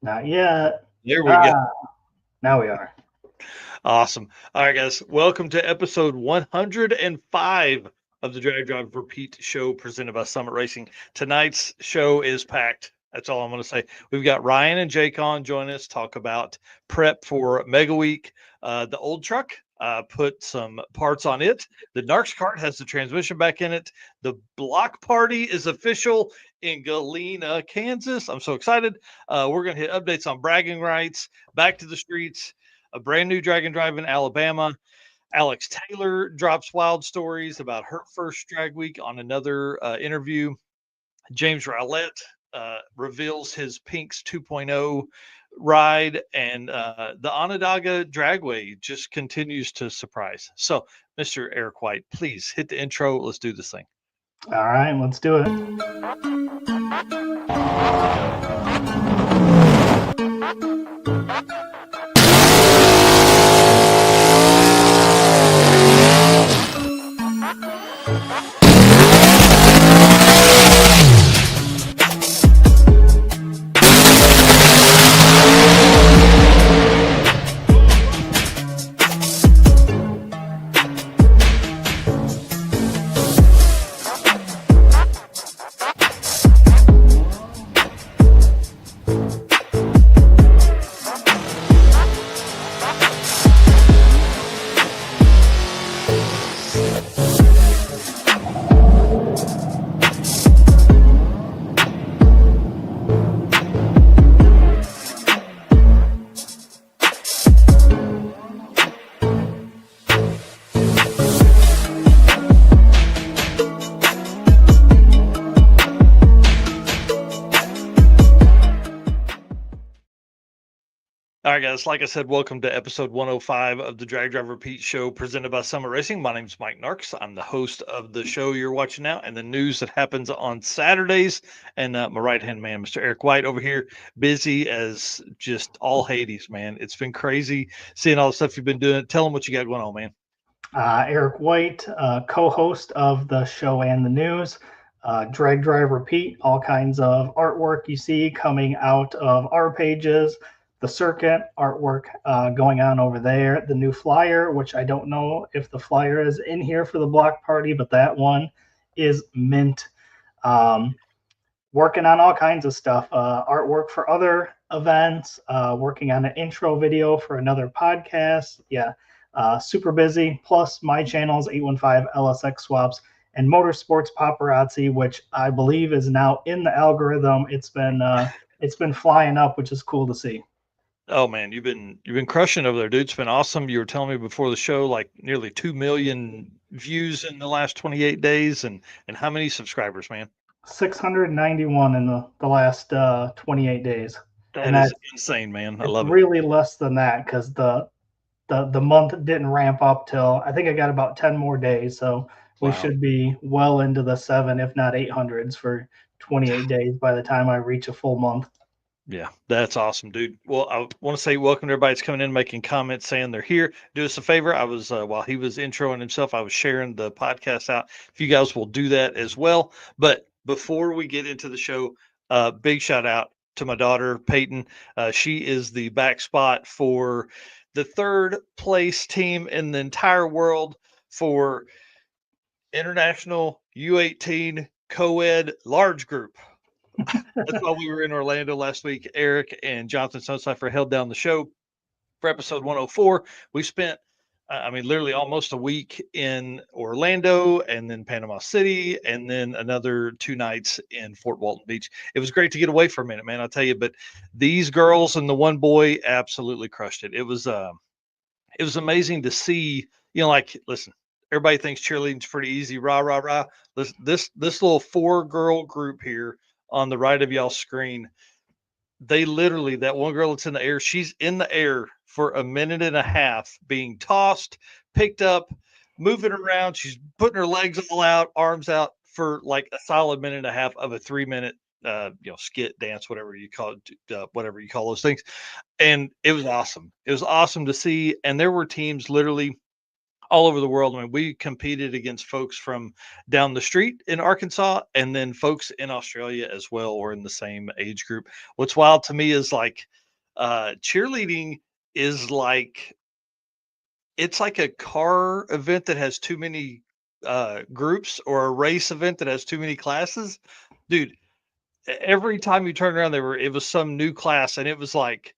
Not yet. There we go. Ah, now we are. Awesome. All right, guys. Welcome to episode 105 of the Drag Drive Repeat show presented by Summit Racing. Tonight's show is packed. That's all I'm going to say. We've got Ryan and Jake on join us, talk about prep for Mega Week. The old truck, put some parts on it. The NarxKart has the transmission back in it. The block party is official in Galena, Kansas. I'm so excited. We're going to hit updates on bragging rights, back to the streets, a brand new Dragon Drive in Alabama. Alex Taylor drops wild stories about her first drag week on another interview. James Rowlett reveals his Pinks 2.0 ride, and the Onondaga Dragway just continues to surprise. So, Mr. Eric White, please hit the intro. Let's do this thing. All right, let's do it. All right, guys. Like I said, welcome to episode 105 of the Drag Drive Repeat show presented by Summit Racing. My name's Mike Narks. I'm the host of the show you're watching now and the news that happens on Saturdays. And my right hand man, Mr. Eric White, over here, busy as just all Hades, man. It's been crazy seeing all the stuff you've been doing. Tell them what you got going on, man. Eric White, co-host of the show and the news. Drag Drive Repeat, all kinds of artwork you see coming out of our pages. The circuit artwork going on over there. The new flyer, which I don't know if the flyer is in here for the block party, but that one is mint. Um, Working on all kinds of stuff, artwork for other events, working on an intro video for another podcast. Yeah, super busy. Plus, my channels 815 LSX Swaps and Motorsports Paparazzi, which I believe is now in the algorithm. It's been flying up, which is cool to see. Oh man, you've been crushing over there, dude. It's been awesome. You were telling me before the show, like nearly 2 million views in the last 28 days, and how many subscribers, man? 691 in the last 28 days, and That is that's insane, man. I it's love it. really less than that because the month didn't ramp up till I think I got about 10 more days, so we Wow. should be well into the seven, if not 800s for 28 days by the time I reach a full month. Yeah, that's awesome, dude. Well, I want to say welcome to everybody that's coming in, making comments, saying they're here. Do us a favor. I was while he was introing himself, I was sharing the podcast out. If you guys will do that as well. But before we get into the show, big shout out to my daughter Peyton. She is the back spot for the third place team in the entire world for international U18 co-ed large group. That's why we were in Orlando last week. Eric and Jonathan Sunslifer held down the show for episode 104. We spent, I mean, literally almost a week in Orlando and then Panama City and then another 2 nights in Fort Walton Beach. It was great to get away for a minute, man. I'll tell you, but these girls and the one boy absolutely crushed it. It was amazing to see, like, listen, everybody thinks cheerleading's pretty easy, rah, rah, rah. This little 4 girl group here on the right of y'all screen, they literally, that one girl that's in the air, she's in the air for a minute and a half being tossed, picked up, moving around. She's putting her legs all out, arms out for like a solid minute and a half of a 3 minute skit dance, whatever you call it, whatever you call those things. And it was awesome. It was awesome to see. And there were teams literally all over the world. I mean, we competed against folks from down the street in Arkansas and then folks in Australia as well, or in the same age group. What's wild to me is like Cheerleading is like it's like a car event that has too many groups, or a race event that has too many classes. Dude, every time you turn around, it was some new class, and it was like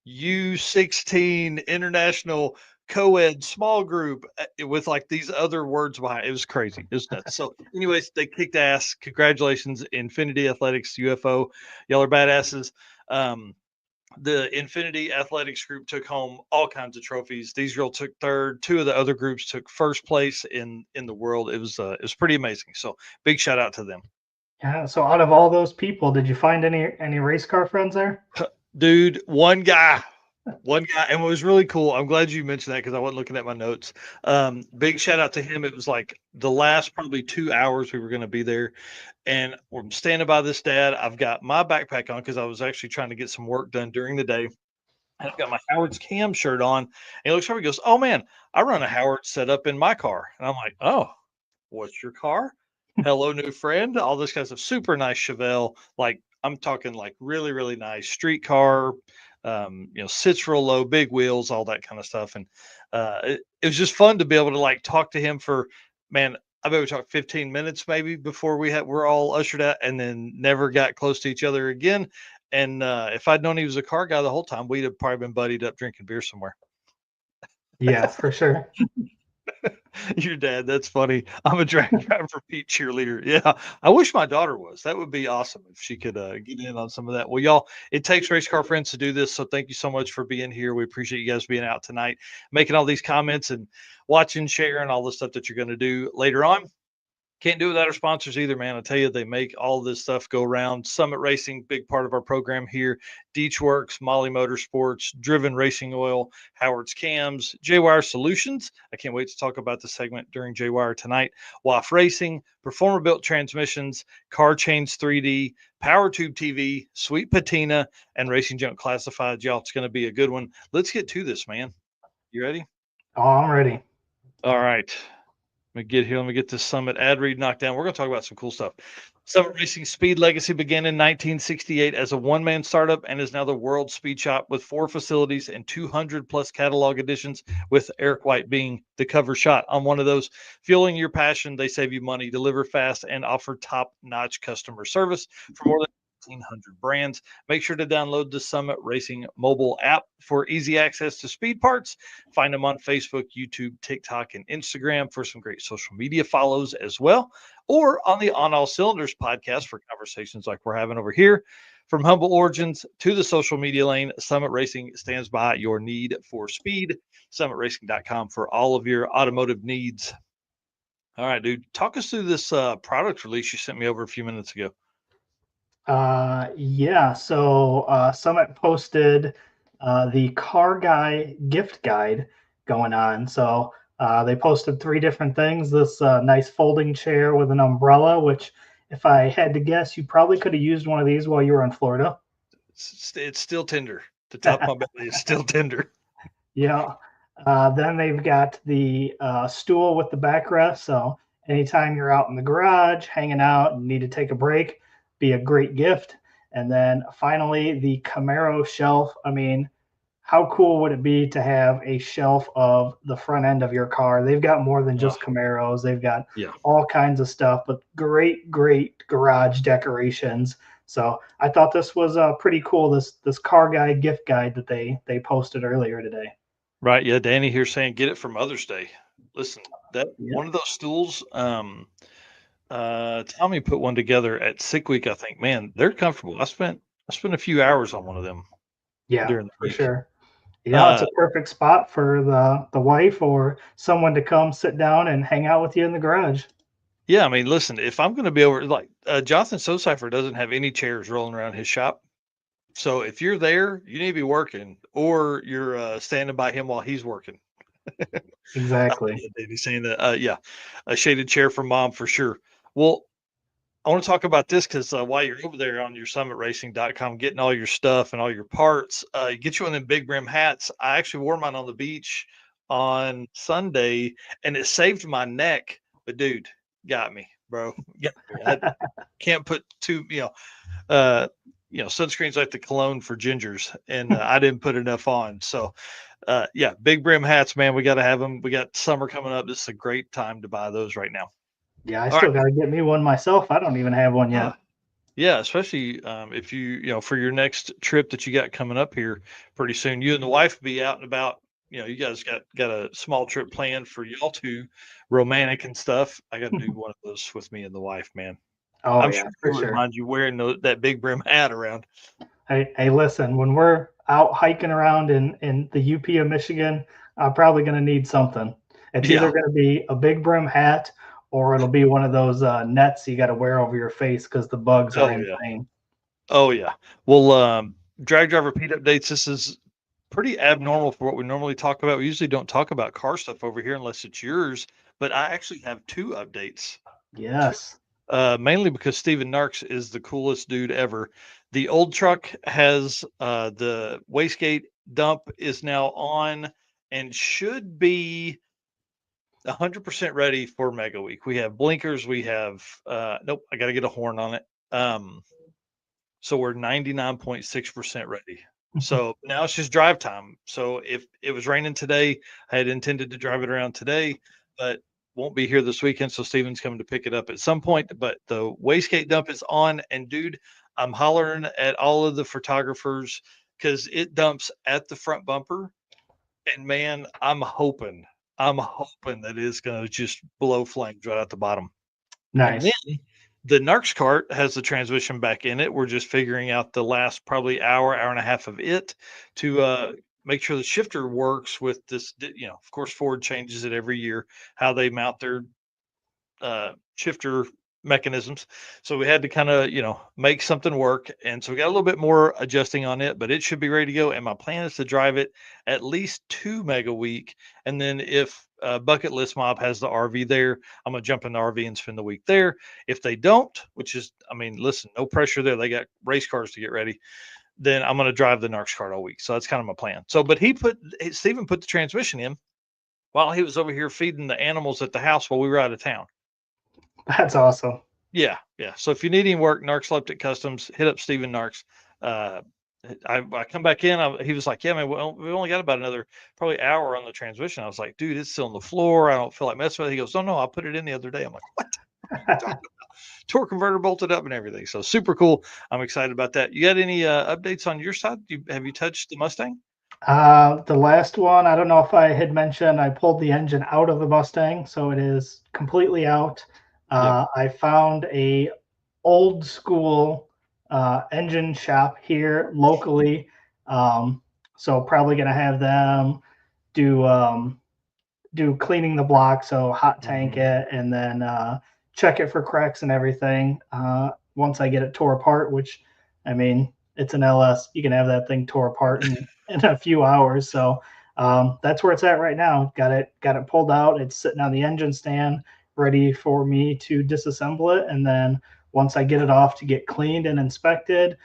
U16 international co-ed small group with like these other words behind it. It was crazy. It was nuts. So, anyways, they kicked ass. Congratulations, Infinity Athletics, UFO. Y'all are badasses. The Infinity Athletics group took home all kinds of trophies. These girls took third. Two of the other groups took first place in the world. It was pretty amazing. So big shout out to them. Yeah. So out of all those people, did you find any race car friends there? Dude, one guy, and what was really cool, I'm glad you mentioned that because I wasn't looking at my notes. Big shout out to him. It was like the last probably 2 hours we were going to be there, and I'm standing by this dad. I've got my backpack on because I was actually trying to get some work done during the day. And I've got my Howard's Cam shirt on, and he looks over, he goes, "Oh man, I run a Howard setup in my car." And I'm like, "Oh, what's your car? Hello, new friend." All this kind of stuff. Super nice Chevelle. Like I'm talking like really, really nice street car. Sits real low, big wheels, all that kind of stuff. And it was just fun to be able to like talk to him for, man. I bet we talked 15 minutes maybe before we're all ushered out, and then never got close to each other again. And if I'd known he was a car guy the whole time, we'd have probably been buddied up drinking beer somewhere. Yeah, for sure. Your dad, that's funny. I'm a drag driver, Pete cheerleader. Yeah, I wish my daughter was. That would be awesome if she could get in on some of that. Well, y'all, it takes race car friends to do this. So thank you so much for being here. We appreciate you guys being out tonight, making all these comments and watching, sharing all the stuff that you're going to do later on. Can't do it without our sponsors either, man. I tell you, they make all this stuff go around. Summit Racing, big part of our program here. Deech Works, Molly Motorsports, Driven Racing Oil, Howard's Cams, J-Wire Solutions. I can't wait to talk about the segment during J-Wire tonight. WAF Racing, Performer Built Transmissions, Car Chains 3D, Power Tube TV, Sweet Patina, and Racing Junk Classified. Y'all, it's going to be a good one. Let's get to this, man. You ready? Oh, I'm ready. All right. Let me get here. Let me get this Summit ad read knocked down. We're going to talk about some cool stuff. Summit Racing Speed Legacy began in 1968 as a one-man startup and is now the world's speed shop with 4 facilities and 200 plus catalog editions, with Eric White being the cover shot on one of those. Fueling your passion, they save you money, deliver fast, and offer top-notch customer service for more than 1,500 brands. Make sure to download the Summit Racing mobile app for easy access to speed parts. Find them on Facebook, YouTube, TikTok, and Instagram for some great social media follows as well, or on the On All Cylinders podcast for conversations like we're having over here. From humble origins to the social media lane, Summit Racing stands by your need for speed. SummitRacing.com for all of your automotive needs. All right, dude, talk us through this product release you sent me over a few minutes ago. Yeah. So Summit posted the car guy gift guide going on. So they posted 3 different things. This nice folding chair with an umbrella, which, if I had to guess, you probably could have used one of these while you were in Florida. It's still tender. The top of my belly is still tender. Yeah. Then they've got the stool with the backrest. So anytime you're out in the garage hanging out and need to take a break, be a great gift. And then finally, the Camaro shelf. I mean, how cool would it be to have a shelf of the front end of your car? They've got more than just Camaros. They've got all kinds of stuff, but great, great garage decorations. So I thought this was pretty cool. This car guy gift guide that they posted earlier today. Right. Yeah. Danny here saying get it for Mother's Day. Listen, that Yeah. one of those stools, Tommy put one together at Sick Week, I think. Man, they're comfortable. I spent a few hours on one of them Yeah, during the for week. sure. Yeah, it's a perfect spot for the wife or someone to come sit down and hang out with you in the garage. Yeah, I mean, listen, if I'm going to be over, like Jonathan Soseifer doesn't have any chairs rolling around his shop. So if you're there, you need to be working, or you're standing by him while he's working. Exactly. Yeah, Davey's saying that. Yeah, a shaded chair for mom for sure. Well, I want to talk about this because while you're over there on your summitracing.com getting all your stuff and all your parts, you get you one of them big brim hats. I actually wore mine on the beach on Sunday and it saved my neck. But dude, got me, bro. Got me. I can't put two, uh, sunscreen's like the cologne for gingers, and I didn't put enough on. So, yeah, big brim hats, man. We got to have them. We got summer coming up. This is a great time to buy those right now. Yeah, I All right. still got to get me one myself. I don't even have one yet. Yeah, especially if for your next trip that you got coming up here pretty soon, you and the wife be out and about. You guys got a small trip planned for y'all two, romantic and stuff. I got to do one of those with me and the wife, man. Oh I'm yeah, sure for she'll sure. remind you wearing that big brim hat around. Hey, listen, when we're out hiking around in the UP of Michigan, I'm probably going to need something. It's either Yeah. going to be a big brim hat or it'll be one of those nets you got to wear over your face because the bugs are Oh yeah. insane. Oh yeah. Well, drag driver Pete updates. This is pretty abnormal for what we normally talk about. We usually don't talk about car stuff over here unless it's yours, but I actually have two updates. Yes. Mainly because Steven Narx is the coolest dude ever. The old truck has the wastegate dump is now on and should be 100% ready for Mega Week. We have blinkers. We have nope. I got to get a horn on it. So we're 99.6% ready. So now it's just drive time. So if it was raining today, I had intended to drive it around today, but won't be here this weekend. So Steven's coming to pick it up at some point. But the wastegate dump is on. And dude, I'm hollering at all of the photographers because it dumps at the front bumper. And man, I'm hoping that it's going to just blow flames right out the bottom. And Nice. then the NarxKart has the transmission back in it. We're just figuring out the last probably hour and a half of it to make sure the shifter works with this. Of course, Ford changes it every year, how they mount their shifter mechanisms. So we had to kind of, make something work. And so we got a little bit more adjusting on it, but it should be ready to go. And my plan is to drive it at least 2 Mega Week. And then if Bucket List Mob has the RV there, I'm going to jump in the RV and spend the week there. If they don't, which is, listen, no pressure there. They got race cars to get ready. Then I'm going to drive the NarxKart all week. So that's kind of my plan. So, but Steven put the transmission in while he was over here feeding the animals at the house while we were out of town. That's awesome. Yeah, yeah. So if you need any work, Narx Leptic Customs, hit up Steven Narx. Uh, I come back in. He was like, "Yeah, man, we only got about another probably hour on the transmission." I was like, "Dude, it's still on the floor. I don't feel like messing with it." He goes, "No, I put it in the other day." I'm like, "What? What are you talking about?" Torque converter bolted up and everything. So super cool. I'm excited about that. You got any updates on your side? Have you touched the Mustang? The last one, I don't know if I had mentioned, I pulled the engine out of the Mustang, so it is completely out. Yep. I found a old school engine shop here locally, so probably gonna have them do do cleaning the block, so hot tank Mm-hmm. it, and then check it for cracks and everything. Once I get it tore apart, which it's an LS, you can have that thing tore apart in a few hours. So that's where it's at right now. Got it pulled out. It's sitting on the engine stand, ready for me to disassemble it, and then once I get it off to get cleaned and inspected.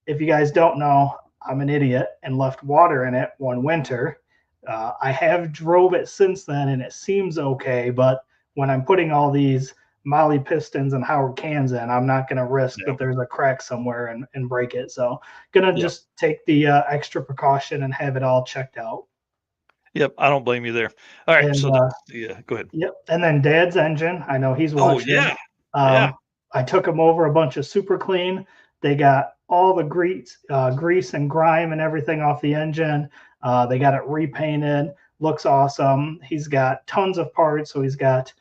If you guys don't know, I'm an idiot and left water in it one winter. I have drove it since then and it seems okay, but when I'm putting all these Molly pistons and Howard cans in, I'm not going to risk Yeah. that there's a crack somewhere and break it. So gonna Yep. just take the extra precaution and have it all checked out. Yep. I don't blame you there. All right. And So yeah, go ahead. yep. And then Dad's engine, I know he's Oh watching. yeah. Yeah. I took them over a bunch of super clean. They got all the grease and grime and everything off the engine. They got it repainted. Looks awesome. He's got tons of parts. So he's got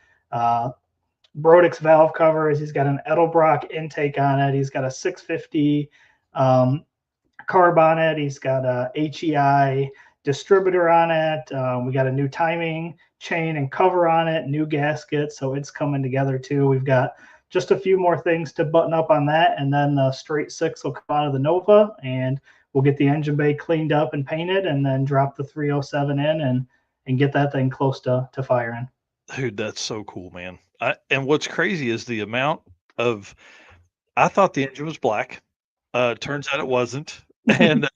Brodix valve covers. He's got an Edelbrock intake on it. He's got a 650 carb on it. He's got a HEI distributor on it. We got a new timing chain and cover on it, new gasket. So it's coming together too. We've got just a few more things to button up on that. And then the straight six will come out of the Nova and we'll get the engine bay cleaned up and painted and then drop the 307 in and get that thing close to firing. Dude, that's so cool, man. And what's crazy is the amount of. I thought the engine was black. Turns out it wasn't. And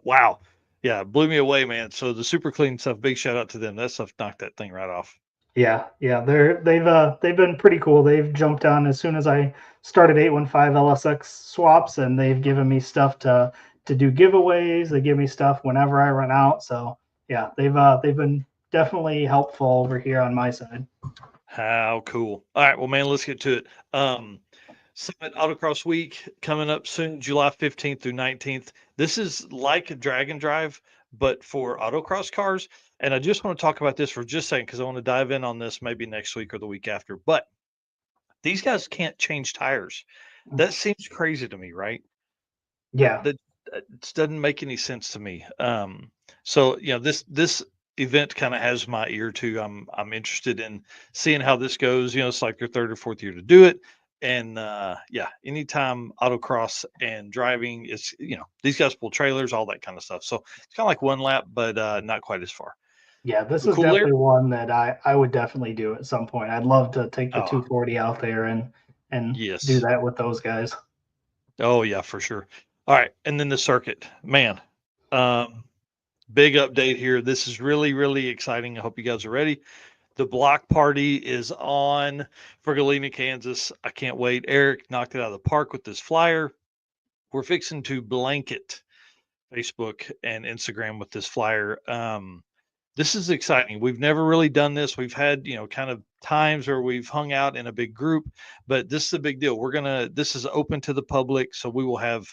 wow, yeah, blew me away, man. So the super clean stuff. Big shout out to them. That stuff knocked that thing right off. Yeah, they've been pretty cool. They've jumped on as soon as I started 815 LSX swaps, and they've given me stuff to do giveaways. They give me stuff whenever I run out. So yeah, they've been definitely helpful over here on my side. How cool. All right, well, man, let's get to it. Summit Autocross Week coming up soon, July 15th through 19th. This is like a drag and drive, but for autocross cars. And I just want to talk about this for just a second because I want to dive in on this maybe next week or the week after. But these guys can't change tires. That seems crazy to me, right? Yeah, That doesn't make any sense to me. So this event kind of has my ear too. I'm interested in seeing how this goes. It's like their third or fourth year to do it, and yeah, anytime autocross and driving is these guys pull trailers, all that kind of stuff. So it's kind of like one lap, but not quite as far. yeah, this So is cool there. definitely one that I would definitely do at some point. I'd love to take the Oh 240 out there and do yes. that with those guys. Oh yeah, for sure. All right, and then the circuit, man. Um, Big update here. This is really, really exciting. I hope you guys are ready. The block party is on for Galena, Kansas. I can't wait. Eric knocked it out of the park with this flyer. We're fixing to blanket Facebook and Instagram with this flyer. This is exciting. We've never really done this. We've had, kind of times where we've hung out in a big group, but this is a big deal. This is open to the public. So we will have,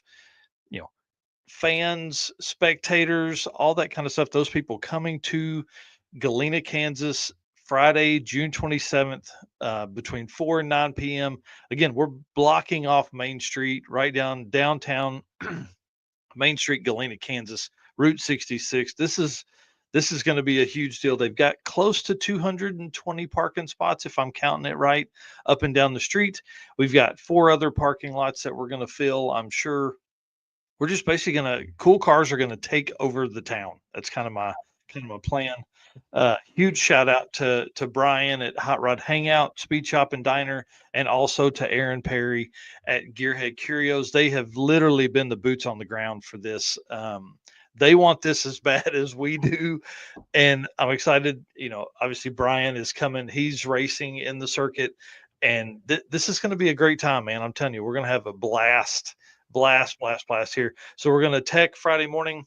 you know, fans, spectators, all that kind of stuff. Those people coming to Galena, Kansas, Friday, June 27th, between 4 and 9 p.m. Again, we're blocking off Main Street right down downtown Main Street, Galena, Kansas, Route 66. This is going to be a huge deal. They've got close to 220 parking spots, if I'm counting it right, up and down the street. We've got 4 other parking lots that we're going to fill. I'm sure we're just basically gonna cool cars are gonna take over the town. That's kind of my plan. Huge shout out to Brian at Hot Rod Hangout, Speed Shop and Diner, and also to Aaron Perry at Gearhead Curios. They have literally been the boots on the ground for this. They want this as bad as we do, and I'm excited. Obviously Brian is coming. He's racing in the circuit, and this is going to be a great time, man. I'm telling you, we're going to have a blast, blast, blast, blast here. So we're going to tech Friday morning,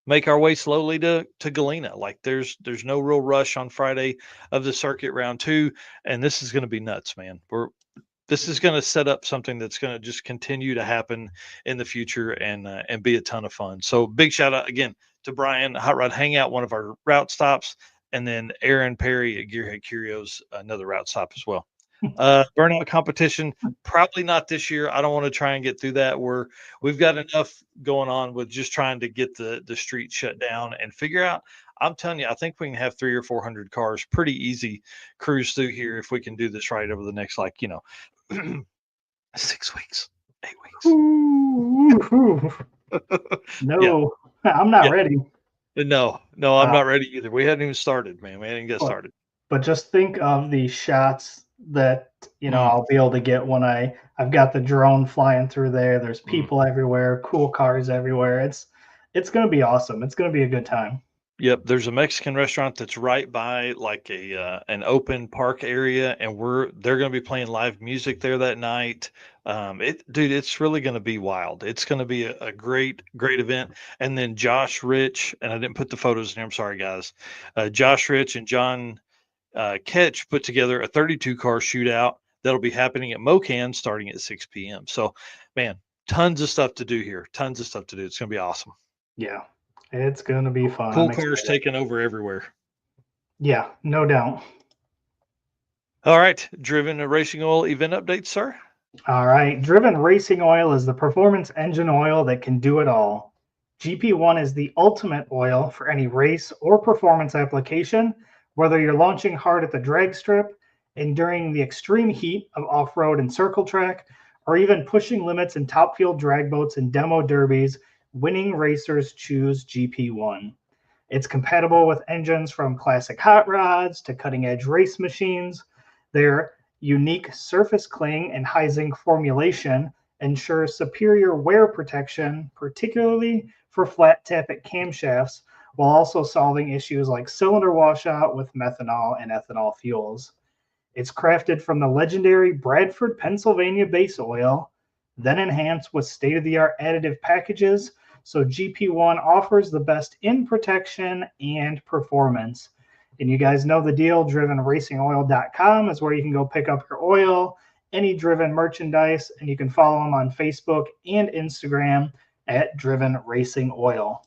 make our way slowly to Galena. Like there's no real rush on Friday of the circuit round 2, and this is going to be nuts, man. This is going to set up something that's going to just continue to happen in the future and be a ton of fun. So big shout out again to Brian Hot Rod Hangout, one of our route stops, and then Aaron Perry at Gearhead Curios, another route stop as well. Burnout competition, probably not this year. I don't want to try and get through that. We've got enough going on with just trying to get the street shut down and figure out. I'm telling you, I think we can have 300 or 400 cars pretty easy cruise through here if we can do this right over the next 6 weeks, 8 weeks. Ooh, Yeah, no, I'm not yeah. ready. No, I'm Uh, not ready either. We hadn't even started, man. We hadn't even got but started. but just think of the shots that Mm, I'll be able to get when I've got the drone flying through there. There's mm. people everywhere, cool cars everywhere. It's gonna be awesome. It's gonna be a good time. Yep, there's a Mexican restaurant that's right by like a an open park area, and they're going to be playing live music there that night. Dude, it's really going to be wild. It's going to be a great, great event. And then Josh Rich, and I didn't put the photos in here. I'm sorry, guys. Josh Rich and John Ketch put together a 32 car shootout that'll be happening at Mocan starting at 6 p.m. So, man, tons of stuff to do here. Tons of stuff to do. It's going to be awesome. Yeah, it's gonna be fun. Cool I'm cars excited. taking over everywhere. Yeah, no doubt. All right, driven racing oil event update, sir. All right, driven racing oil is the performance engine oil that can do it all. GP1 is the ultimate oil for any race or performance application, whether you're launching hard at the drag strip, enduring the extreme heat of off road and circle track, or even pushing limits in top fuel drag boats and demo derbies. Winning racers choose GP1. It's compatible with engines from classic hot rods to cutting edge race machines. Their unique surface cling and high zinc formulation ensures superior wear protection, particularly for flat tappet camshafts, while also solving issues like cylinder washout with methanol and ethanol fuels. It's crafted from the legendary Bradford, Pennsylvania base oil, then enhanced with state of the art additive packages. So GP1 offers the best in protection and performance. And you guys know the deal. DrivenRacingOil.com is where you can go pick up your oil, any Driven merchandise, and you can follow them on Facebook and Instagram at Driven Racing Oil.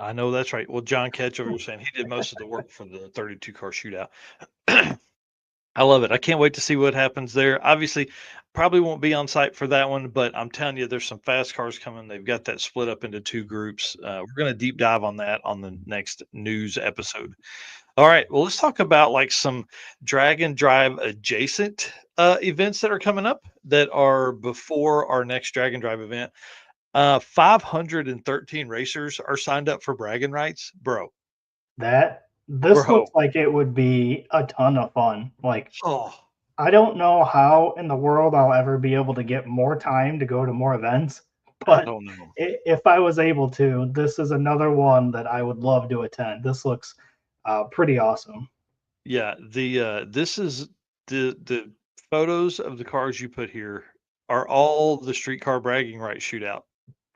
I know that's right. Well, John Ketchum was saying he did most of the work for the 32 car shootout. I love it. I can't wait to see what happens there. Obviously, probably won't be on site for that one, but I'm telling you, there's some fast cars coming. They've got that split up into 2 groups. We're going to deep dive on that on the next news episode. All right. Well, let's talk about like some drag and drive adjacent events that are coming up that are before our next drag and drive event. 513 racers are signed up for bragging rights, bro. This Bro. looks like it would be a ton of fun. Like, Oh, I don't know how in the world I'll ever be able to get more time to go to more events, I but don't know. if I was able to, this is another one that I would love to attend. This looks pretty awesome. Yeah, the this is the photos of the cars you put here are all the streetcar bragging rights shootout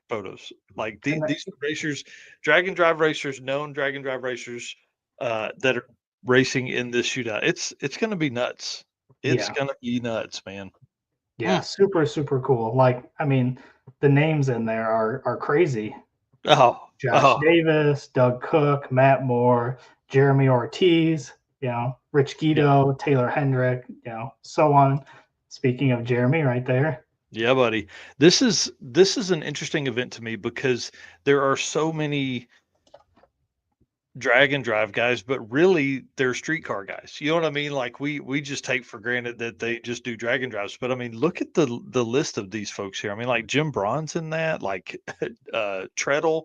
photos. Like And these are racers, drag and drive racers, known drag and drive racers that are racing in this shootout. It's gonna be nuts. It's yeah, gonna be nuts, man. yeah, Mm. super, super cool. Like, I mean, the names in there are crazy. Oh, Josh oh, Davis, Doug Cook, Matt Moore, Jeremy Ortiz, Rich yeah. Guido, Taylor Hendrick, so on. Speaking of Jeremy, right there. Yeah, buddy. This is an interesting event to me because there are so many drag and drive guys, but really they're streetcar guys. You know what I mean? Like we just take for granted that they just do drag and drives. But I mean, look at the list of these folks here. I mean, like Jim Braun's in that, like Treadle.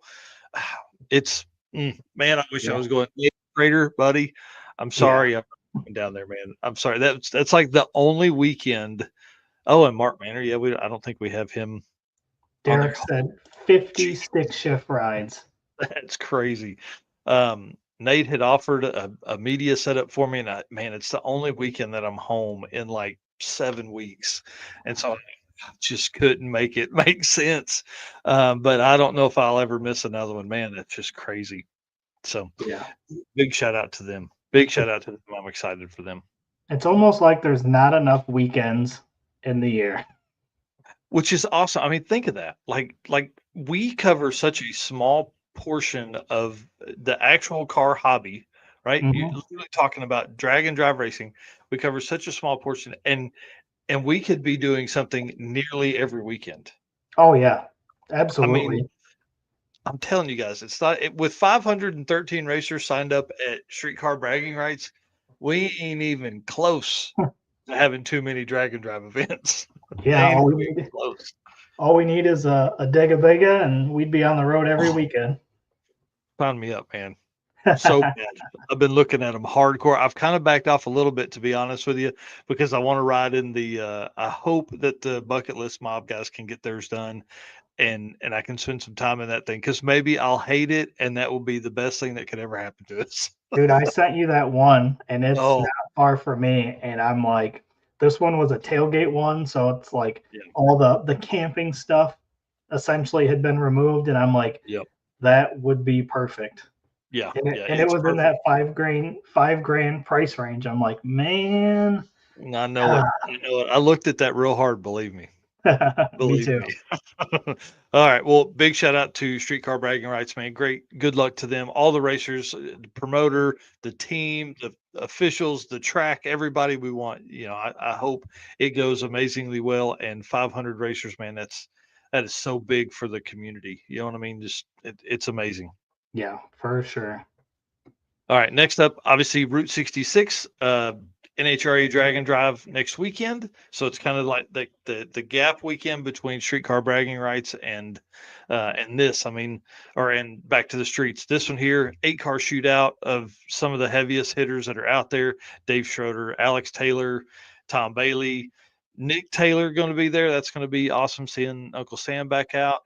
It's man, I wish I Yeah. was going Trader, buddy. I'm Yeah. sorry I'm not going down there, man. I'm sorry. That's like the only weekend. Oh, and Mark Manor. Yeah, I don't think we have him on there. Derek said 50 Gee, stick shift rides. that's crazy. Nate had offered a media setup for me, and man, it's the only weekend that I'm home in like 7 weeks, and so I just couldn't make it make sense. But I don't know if I'll ever miss another one. Man, that's just crazy. So Yeah. big shout out to them. Big shout out to them. I'm excited for them. It's almost like there's not enough weekends in the year. Which is awesome. I mean, think of that. Like we cover such a small portion of the actual car hobby, right? You're Mhm. literally talking about drag and drive racing. We cover such a small portion, and we could be doing something nearly every weekend. Oh, yeah. I mean, Absolutely. I'm telling you guys, it's not with 513 racers signed up at Streetcar Bragging Rights, we ain't even close to having too many drag and drive events. Yeah. Ain't even close. All we need is a Dega Bega, and we'd be on the road every Oh, weekend. sign me up, man. So bad. I've been looking at them hardcore. I've kind of backed off a little bit, to be honest with you, because I want to ride in the. I hope that the bucket list mob guys can get theirs done, and I can spend some time in that thing because maybe I'll hate it, and that will be the best thing that could ever happen to us. Dude, I sent you that one, and it's not Oh, far from me. And I'm like, this one was a tailgate one, so it's like yeah, all the camping stuff essentially had been removed, and I'm like, yep, that would be perfect. yeah, And it, yeah. and it It's was in perfect. that 5 grand price range. I'm like, man, I know it. I know it. I looked at that real hard. Believe me. me Believe too. me. All right. Well, big shout out to Streetcar Bragging Rights, man. Great. Good luck to them. All the racers, the promoter, the team, the officials, the track, everybody we want. I hope it goes amazingly well. And 500 racers, man, that is so big for the community. You know what I mean? Just it's amazing. Yeah, for sure. All right, next up, obviously Route 66, NHRA Drag and Drive next weekend. So it's kind of like the gap weekend between Streetcar Bragging Rights and this. I mean, or and Back to the Streets. This one here, 8-car shootout of some of the heaviest hitters that are out there. Dave Schroeder, Alex Taylor, Tom Bailey, Nick Taylor going to be there. That's going to be awesome seeing Uncle Sam back out.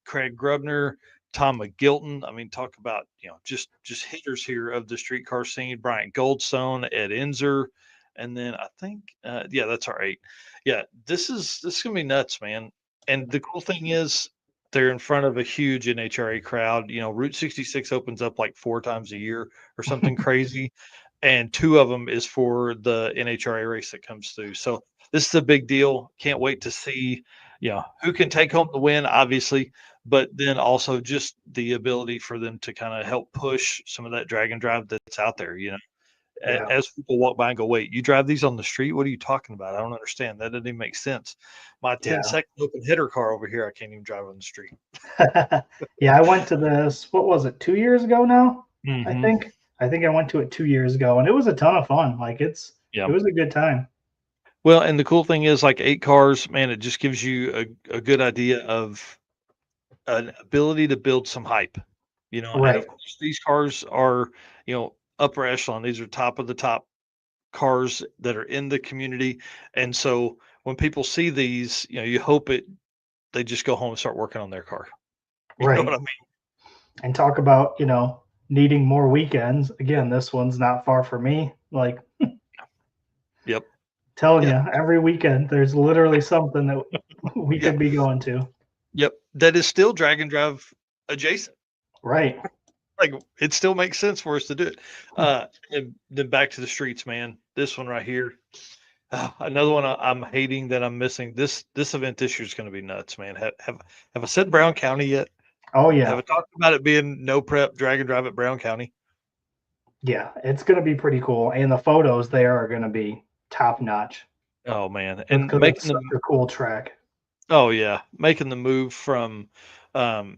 Craig Grubner. Tom McGilton. I mean, talk about just hitters here of the street car scene. Bryant Goldstone, Ed Enzer, and then I think yeah, that's our 8. Yeah, this is gonna be nuts, man. And the cool thing is they're in front of a huge NHRA crowd. Route 66 opens up like 4 times a year or something crazy, and 2 of them is for the NHRA race that comes through. So this is a big deal. Can't wait to see, who can take home the win, obviously, but then also just the ability for them to kind of help push some of that drag and drive that's out there. Yeah, As people walk by and go, "Wait, you drive these on the street? What are you talking about? I don't understand. That doesn't even make sense. My yeah. 10-second open header car over here, I can't even drive on the street." Yeah, I went to this, what was it, 2 years ago now? I Hmm. think. I think I went to it 2 years ago, and it was a ton of fun. Like it Yeah. was a good time. Well, and the cool thing is, like 8 cars, man, it just gives you a good idea of an ability to build some hype. And of Right, course, these cars are, upper echelon. These are top of the top cars that are in the community. And so when people see these, you hope they just go home and start working on their car. You know right. what I mean? And talk about, needing more weekends. Again, this one's not far from me. Like Yep. telling Yeah. you, every weekend there's literally something that we Yeah. could be going to. Yep. That is still drag and drive adjacent. Right. Like it still makes sense for us to do it. And then back to the streets, man. This one right here. Another one I'm hating that I'm missing. This event this year is going to be nuts, man. Have I said Brown County yet? Oh Have yeah. I talked about it being no prep drag and drive at Brown County? Yeah, it's going to be pretty cool, and the photos there are going to be top notch Oh man, just and because it's such a cool track. oh yeah, making the move from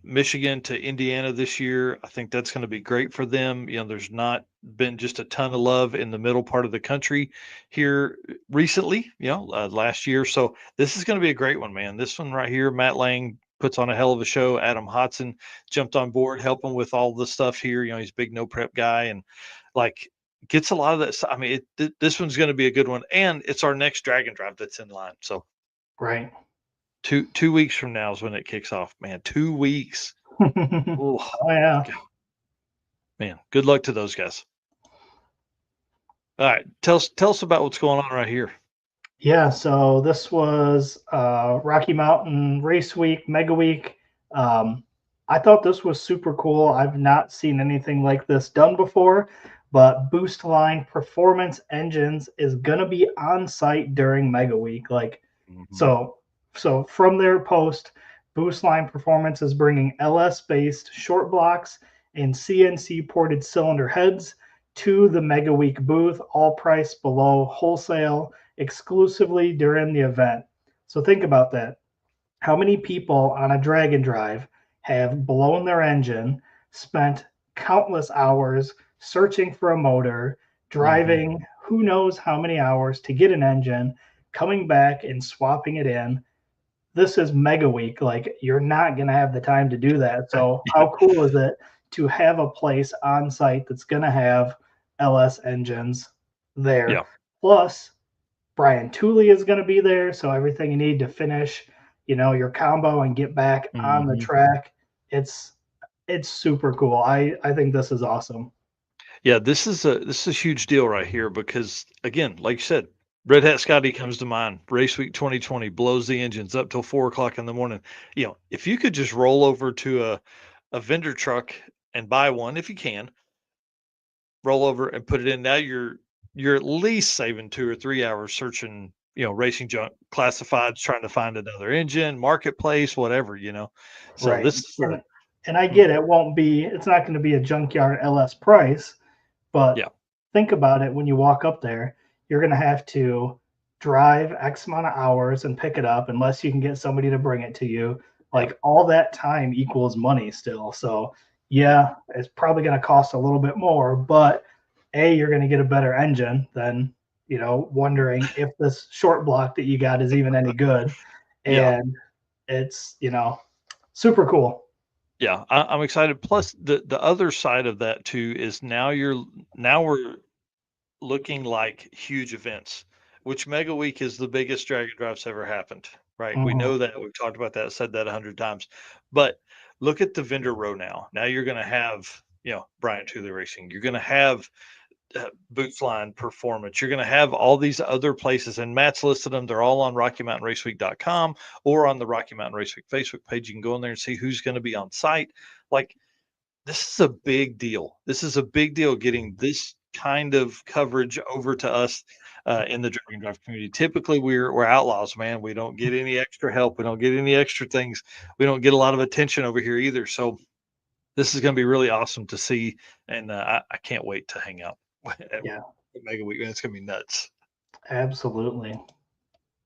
Michigan to Indiana this year, I think that's going to be great for them. There's not been just a ton of love in the middle part of the country here recently. Last year, so this is going to be a great one, man. This one right here, Matt Lang puts on a hell of a show. Adam Hodson jumped on board, helping with all the stuff here. He's a big no prep guy and like gets a lot of that. I mean, this one's going to be a good one, and it's our next Dragon Drive that's in line. So Right. 2 weeks from now is when it kicks off, man. 2 weeks. Oh, Oh yeah. man. Good luck to those guys. All right. Tell us about what's going on right here. Yeah, so this was Rocky Mountain Race Week, Mega Week. I thought this was super cool. I've not seen anything like this done before, but Boost Line Performance Engines is gonna be on site during Mega Week. Like, Mhm. so so from their post, Boost Line Performance is bringing LS-based short blocks and CNC ported cylinder heads to the Mega Week booth, all priced below wholesale exclusively during the event. So think about that. How many people on a drag and drive have blown their engine, spent countless hours searching for a motor, Mhm. driving who knows how many hours to get an engine, coming back and swapping it in? This is Mega Week. Like, you're not going to have the time to do that. So, Yeah. how cool is it to have a place on site that's going to have LS engines there? Yeah. Plus, Brian Tooley is going to be there, so everything you need to finish, your combo and get back on the Mhm. track. It's it's super cool. I think this is awesome. Yeah, this is a huge deal right here because again, like you said, Red Hat Scotty comes to mind. Race week 2020 blows the engines up till 4 o'clock in the morning. If you could just roll over to a vendor truck and buy one, if you can, roll over and put it in. Now you're at least saving 2 or 3 hours searching, racing junk classifieds, trying to find another engine, marketplace, whatever. So Right. this is And I mm, get it's not going to be a junkyard LS price, but yeah, think about it when you walk up there, you're going to have to drive X amount of hours and pick it up unless you can get somebody to bring it to you. yeah, Like, all that time equals money still. So, yeah, it's probably going to cost a little bit more, but A, you're going to get a better engine than, wondering if this short block that you got is even any good. yeah, And it's, super cool. yeah. I'm excited. Plus, the other side of that too is now we're looking like huge events, which Mega Week is the biggest Dragon Drive's ever happened. Right? We Mhm. know that. We've talked about that. Said that 100 times, but look at the vendor row now. Now you're going to have, Brian Tooley Racing. You're going to have Bootsline Performance. You're going to have all these other places, and Matt's listed them. They're all on RockyMountainRaceweek.com or on the Rocky Mountain Race Week Facebook page. You can go in there and see who's going to be on site. Like, this is a big deal. This is a big deal getting this kind of coverage over to us in the drag and drive community. Typically, we're outlaws, man. We don't get any extra help. We don't get any extra things. We don't get a lot of attention over here either. So this is going to be really awesome to see, and I can't wait to hang out at Yeah, Mega Week. Man, it's going to be nuts. absolutely.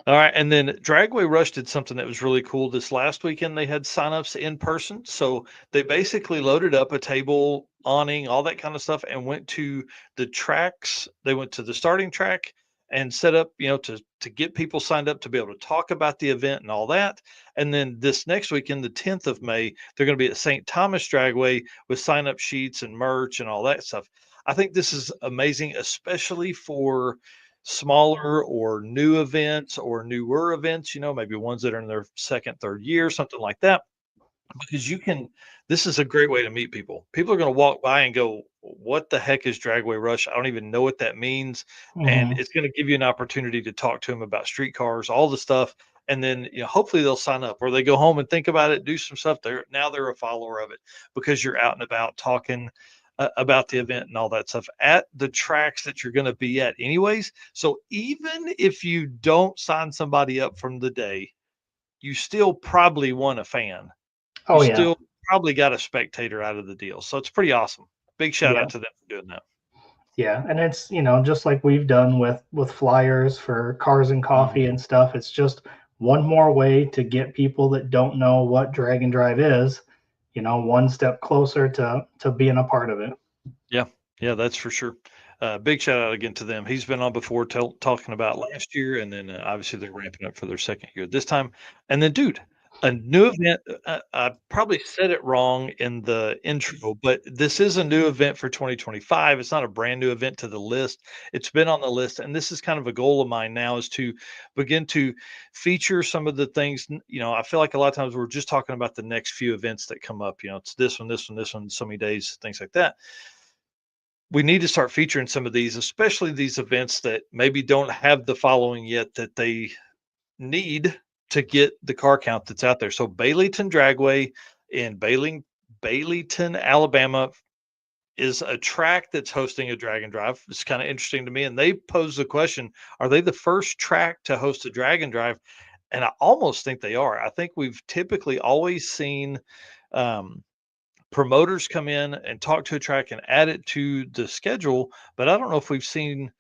All right, and then Dragway Rush did something that was really cool. This last weekend, they had signups in person. So they basically loaded up a table, awning, all that kind of stuff, and went to the tracks. They went to the starting track and set up, to get people signed up to be able to talk about the event and all that. And then this next weekend, the 10th of May, they're going to be at St. Thomas Dragway with sign up sheets and merch and all that stuff. I think this is amazing, especially for smaller or new events or newer events, maybe ones that are in their second, third year, something like that. Because this is a great way to meet people. People are going to walk by and go, what the heck is Dragway Rush? I don't even know what that means. And Mm-hmm. it's going to give you an opportunity to talk to them about streetcars, all the stuff. And then, hopefully they'll sign up, or they go home and think about it, do some stuff. They're a follower of it because you're out and about talking about the event and all that stuff at the tracks that you're going to be at anyways. So even if you don't sign somebody up from the day, you still probably won a fan. You Oh yeah, still probably got a spectator out of the deal. So it's pretty awesome. Big shout yeah, out to them for doing that. yeah. And it's just like we've done with flyers for cars and coffee Mhm. and stuff. It's just one more way to get people that don't know what drag and drive is, one step closer to being a part of it. Yeah, yeah, that's for sure. Big shout out again to them. He's been on before talking about last year, and then obviously they're ramping up for their second year this time. And then, dude, a new event. I probably said it wrong in the intro, but this is a new event for 2025. It's not a brand new event to the list. It's been on the list, and this is kind of a goal of mine now is to begin to feature some of the things. I feel like a lot of times we're just talking about the next few events that come up. It's this one, this one, this one, so many days, things like that. We need to start featuring some of these, especially these events that maybe don't have the following yet that they need to get the car count that's out there. So Baileyton Dragway in Baileyton, Alabama is a track that's hosting a drag and drive. It's kind of interesting to me. And they pose the question, are they the first track to host a drag and drive? And I almost think they are. I think we've typically always seen um, promoters come in and talk to a track and add it to the schedule, but I don't know if we've seen,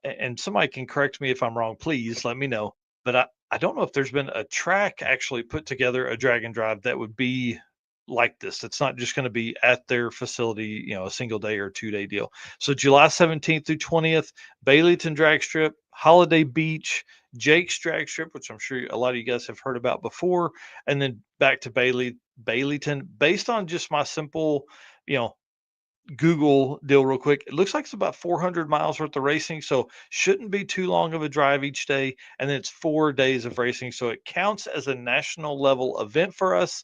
and somebody can correct me if I'm wrong, please let me know. But I don't know if there's been a track actually put together a drag and drive that would be like this. It's not just going to be at their facility, a single day or 2 day deal. So July 17th through 20th, Baileyton Drag Strip, Holiday Beach, Jake's Drag Strip, which I'm sure a lot of you guys have heard about before, and then back to Baileyton. Based on just my simple, you know, Google deal real quick. It looks like it's about 400 miles worth of racing, so shouldn't be too long of a drive each day. And then it's 4 days of racing, so it counts as a national level event for us.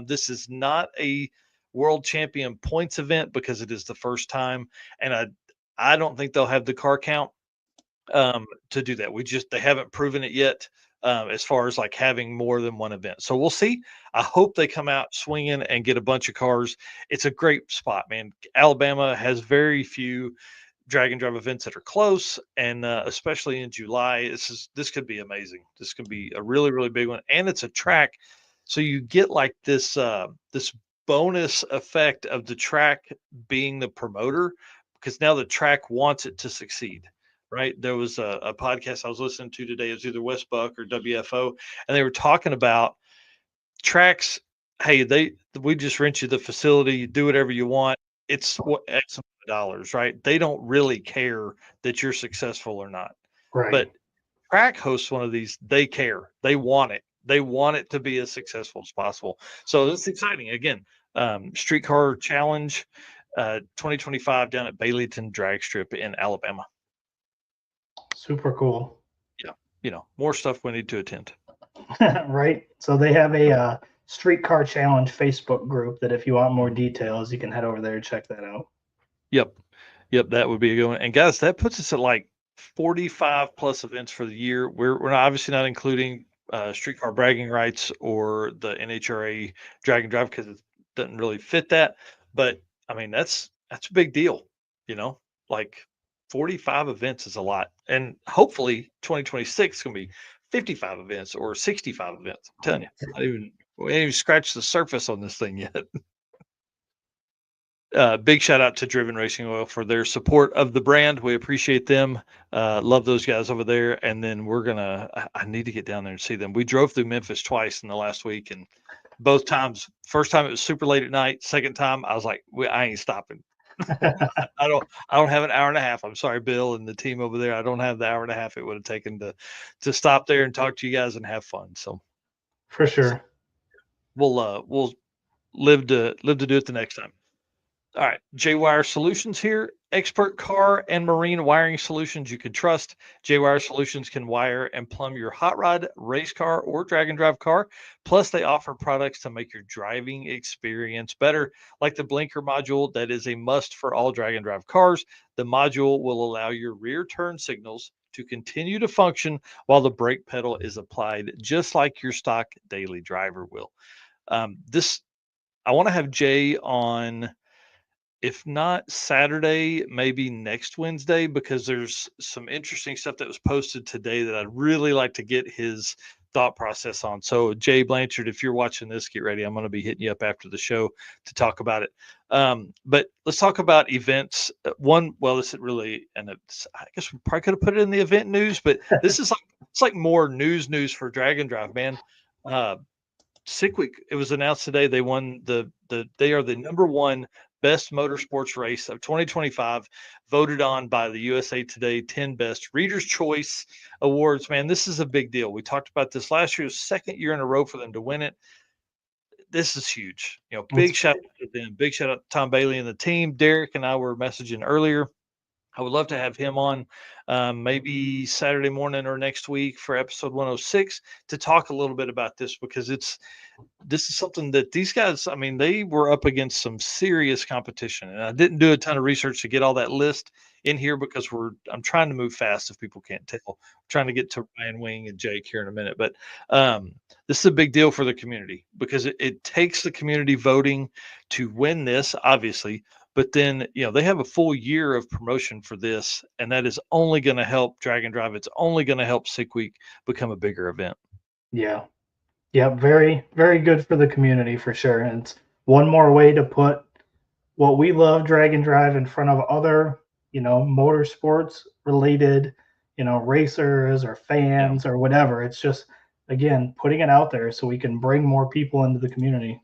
This is not a world champion points event because it is the first time, and I don't think they'll have the car count to do that. They haven't proven it yet as far as like having more than one event. So we'll see. I hope they come out swinging and get a bunch of cars. It's a great spot, man. Alabama has very few drag and drive events that are close, and especially in July, this could be amazing. This could be a really really big one, and it's a track, so you get like this bonus effect of the track being the promoter because now the track wants it to succeed. Right. There was a podcast I was listening to today. It was either West Buck or WFO, and they were talking about tracks. Hey, we just rent you the facility, you do whatever you want. It's what X amount of dollars, right? They don't really care that you're successful or not. Right. But track hosts one of these, they care. They want it. They want it to be as successful as possible. So it's exciting. Again, Streetcar Challenge 2025 down at Baileyton Drag Strip in Alabama. Super cool. Yeah, more stuff we need to attend. Right. So they have a Streetcar Challenge Facebook group that if you want more details, you can head over there and check that out. Yep. Yep, that would be a good one. And guys, that puts us at like 45 plus events for the year. We're not, obviously not including streetcar bragging rights or the NHRA drag and drive because it doesn't really fit that. But I mean, that's a big deal, you know, like 45 events is a lot. And hopefully 2026 is going to be 55 events or 65 events. I'm telling you, we ain't even scratched the surface on this thing yet. Big shout out to Driven Racing Oil for their support of the brand. We appreciate them. Love those guys over there. And then I need to get down there and see them. We drove through Memphis twice in the last week, and both times, first time it was super late at night. Second time, I was like, I ain't stopping. I don't have an hour and a half. I'm sorry, Bill and the team over there. I don't have the hour and a half it would have taken to stop there and talk to you guys and have fun. So For sure. we'll live to do it the next time. All right, J-Wire Solutions here. Expert car and marine wiring solutions you can trust. J-Wire Solutions can wire and plumb your hot rod, race car, or drag and drive car. Plus, they offer products to make your driving experience better, like the blinker module that is a must for all drag and drive cars. The module will allow your rear turn signals to continue to function while the brake pedal is applied, just like your stock daily driver will. I want to have Jay on, if not Saturday, maybe next Wednesday, because there's some interesting stuff that was posted today that I'd really like to get his thought process on. So, Jay Blanchard, if you're watching this, get ready. I'm going to be hitting you up after the show to talk about it. But let's talk about events. This is really, and I guess we probably could have put it in the event news, but this is it's like more news for Drag and Drive, man. Sick Week. It was announced today they won they are the number one best motorsports race of 2025, voted on by the USA Today 10 Best Readers' Choice Awards. Man, this is a big deal. We talked about this last year, second year in a row for them to win it. This is huge. Big shout out to them. Big shout out to Tom Bailey and the team. Derek and I were messaging earlier. I would love to have him on maybe Saturday morning or next week for episode 106 to talk a little bit about this, because this is something that these guys, I mean, they were up against some serious competition. And I didn't do a ton of research to get all that list in here because I'm trying to move fast if people can't tell. I'm trying to get to Ryan Wing and Jake here in a minute. But this is a big deal for the community because it takes the community voting to win this, obviously. But then, they have a full year of promotion for this, and that is only going to help Drag and Drive. It's only going to help Sick Week become a bigger event. Yeah. Yeah. Very, very good for the community for sure. And it's one more way to put what we love, Drag and Drive, in front of other, motorsports related, racers or fans or whatever. It's just, again, putting it out there so we can bring more people into the community.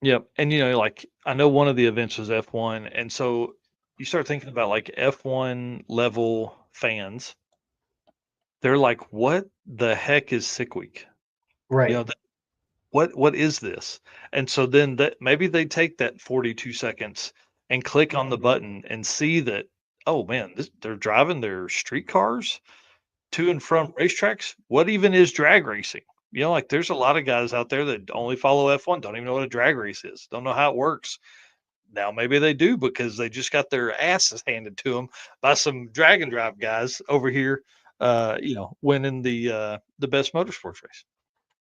Yep. And like, I know one of the events was F1, and so you start thinking about like F1 level fans. They're like, what the heck is Sick Week? Right. What is this? And so then that maybe they take that 42 seconds and click on the button and see that, oh man, they're driving their street cars to and from racetracks. What even is drag racing? Like, there's a lot of guys out there that only follow F1, don't even know what a drag race is, don't know how it works. Now maybe they do because they just got their asses handed to them by some drag and drive guys over here, winning the best motorsports race.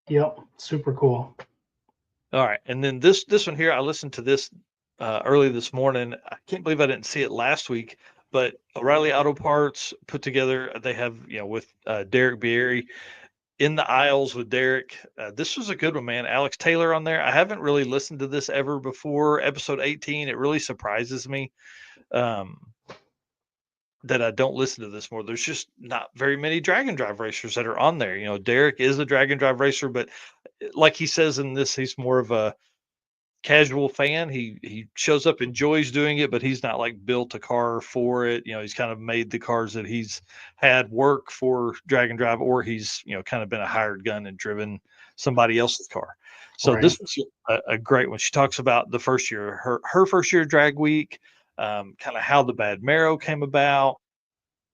Yep. Super cool. All right, and then this one here, I listened to this early this morning. I can't believe I didn't see it last week, but O'Reilly Auto Parts put together. They have with Derek Bieri, In the Aisles with Derek. This was a good one, man. Alex Taylor on there. I haven't really listened to this ever before. Episode 18. It really surprises me that I don't listen to this more. There's just not very many drag and drive racers that are on there. Derek is a drag and drive racer, but like he says in this, he's more of a casual fan. He shows up, enjoys doing it, but he's not like built a car for it. He's kind of made the cars that he's had work for drag and drive, or he's kind of been a hired gun and driven somebody else's car. So Right. this was a great one. She talks about the first year, her first year drag week, kind of how the Bad Marrow came about,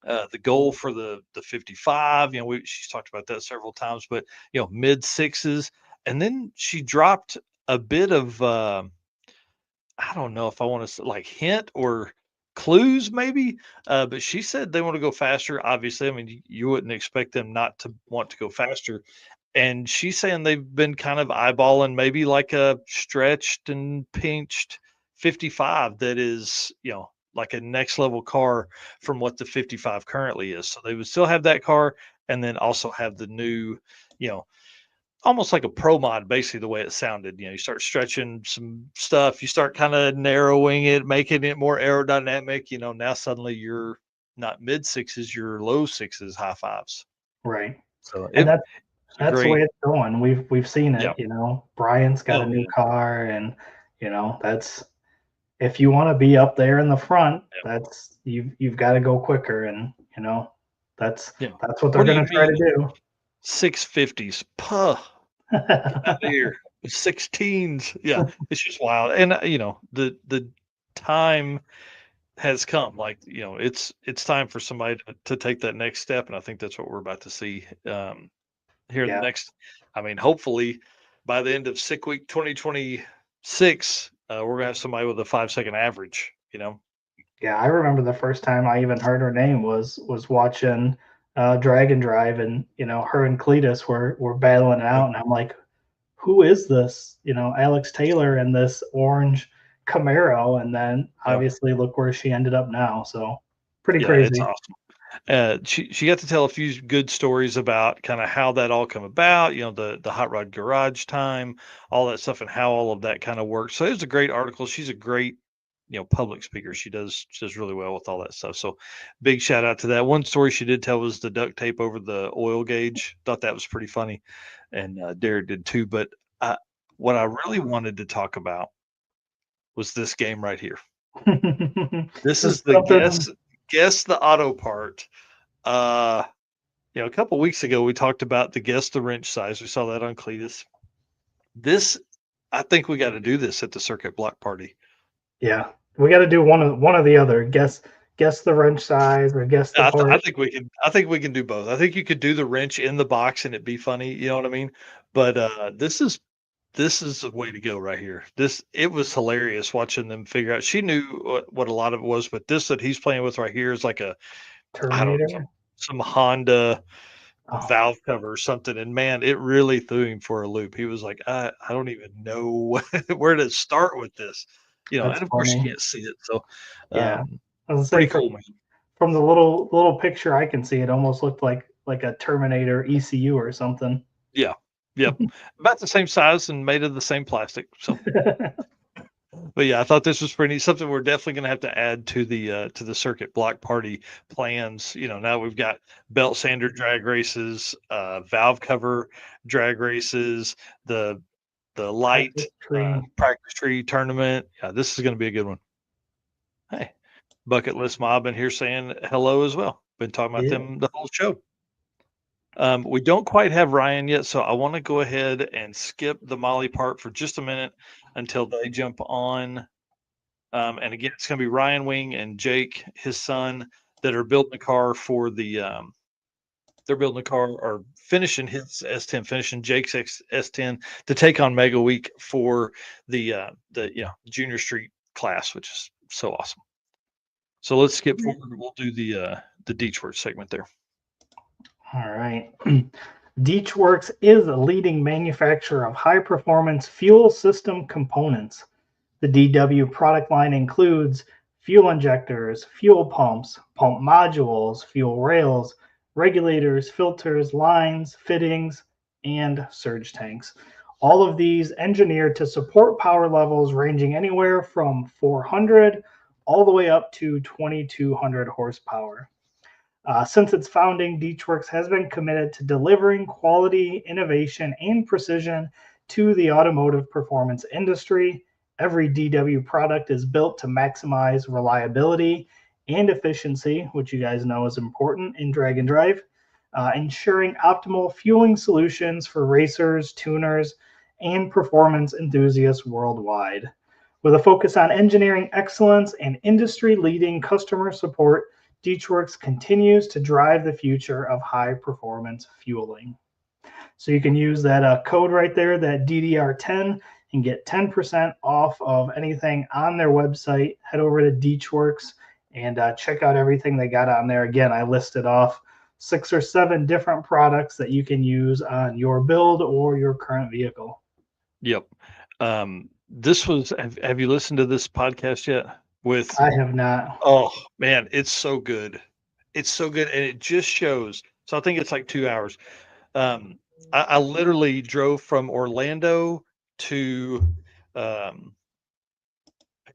the goal for the 55. She's talked about that several times, but mid sixes. and then she dropped a bit of I don't know if I want to like hint or clues maybe, but she said they want to go faster. Obviously, I mean you wouldn't expect them not to want to go faster. And she's saying they've been kind of eyeballing maybe like a stretched and pinched 55 that is, like a next level car from what the 55 currently is. So they would still have that car and then also have the new, you know, almost like a pro mod, basically the way it sounded. You start stretching some stuff, you start kind of narrowing it, making it more aerodynamic. Now suddenly you're not mid sixes, you're low sixes, high fives. Right. So And it's a that's the way great, it's going. We've seen yeah. it, Brian's got a Oh new yeah, car, and that's, if you want to be up there in the front, yeah, that's you've got to go quicker, and that's yeah. that's what they're What do you going to try mean to 650s? Puh, get out of do. here. 16s. Yeah, it's just wild. And the time has come. Like, it's time for somebody to take that next step. And I think that's what we're about to see here in the Yeah. next, I mean, hopefully by the end of sick week 2026, we're gonna have somebody with a 5 second average. Yeah, I remember the first time I even heard her name was watching Dragon Drive, and her and Cletus were battling it Yeah. out, and I'm like, who is this? Alex Taylor and this orange Camaro, and then Yeah. obviously look where she ended up now. So pretty Yeah, it's crazy. awesome. She got to tell a few good stories about kind of how that all come about, the hot rod garage time, all that stuff, and how all of that kind of works. So it was a great article. She's a great, public speaker. She does really well with all that stuff. So big shout out to that. One story she did tell was the duct tape over the oil gauge. Thought that was pretty funny, and Derek did too. But what I really wanted to talk about was this game right here. This Just is the something. guess the auto part. Uh, a couple weeks ago, we talked about the guess the wrench size. We saw that on Cletus. This, I think we got to do this at the circuit block party. Yeah, we got to do one of the other. Guess the wrench size, or guess the I part. think we can. I think we can do both. I think you could do the wrench in the box and it'd be funny. You know what I mean? But this is the way to go right here. It was hilarious watching them figure out. She knew what a lot of it was, but this that he's playing with right here is like I don't know, Terminator. some Honda Oh, valve cover or something, and man, it really threw him for a loop. He was like, I don't even know where to start with this, that's and of course you funny. can't see it, so Yeah, I was gonna pretty say, cool, man. from the little picture I can see, it almost looked like a Terminator ECU or something. Yeah, yep, about the same size and made of the same plastic. So, but yeah, I thought this was pretty neat. Something we're definitely going to have to add to the circuit block party plans. Now we've got belt sander drag races, valve cover drag races, the light Practice tree. practice tree tournament. Yeah, this is going to be a good one. Hey, Bucket List Mob in here saying hello as well. Been talking about Yeah. them the whole show. We don't quite have Ryan yet, so I want to go ahead and skip the Molly part for just a minute until they jump on. And again, it's going to be Ryan Wing and Jake, his son, that are building a car for the. They're building a car or finishing his S10, finishing Jake's S10 to take on Mega Week for the Junior Street class, which is so awesome. So let's skip forward. We'll do the Deechworks segment there. All right. Deechworks is a leading manufacturer of high-performance fuel system components. The DW product line includes fuel injectors, fuel pumps, pump modules, fuel rails, regulators, filters, lines, fittings, and surge tanks. All of these engineered to support power levels ranging anywhere from 400 all the way up to 2200 horsepower. Since its founding, Deechworks has been committed to delivering quality, innovation, and precision to the automotive performance industry. Every DW product is built to maximize reliability and efficiency, which you guys know is important in drag and drive, ensuring optimal fueling solutions for racers, tuners, and performance enthusiasts worldwide. With a focus on engineering excellence and industry leading customer support, Deechworks continues to drive the future of high performance fueling. So you can use that code right there, that DDR10, and get 10% off of anything on their website. Head over to Deechworks and check out everything they got on there. Again, I listed off 6 or 7 different products that you can use on your build or your current vehicle. Yep. This was, have you listened to this podcast yet? With, I have not. oh man, it's so good. It's so good. And it just shows. So I think it's like 2 hours. Um, I literally drove from Orlando to um,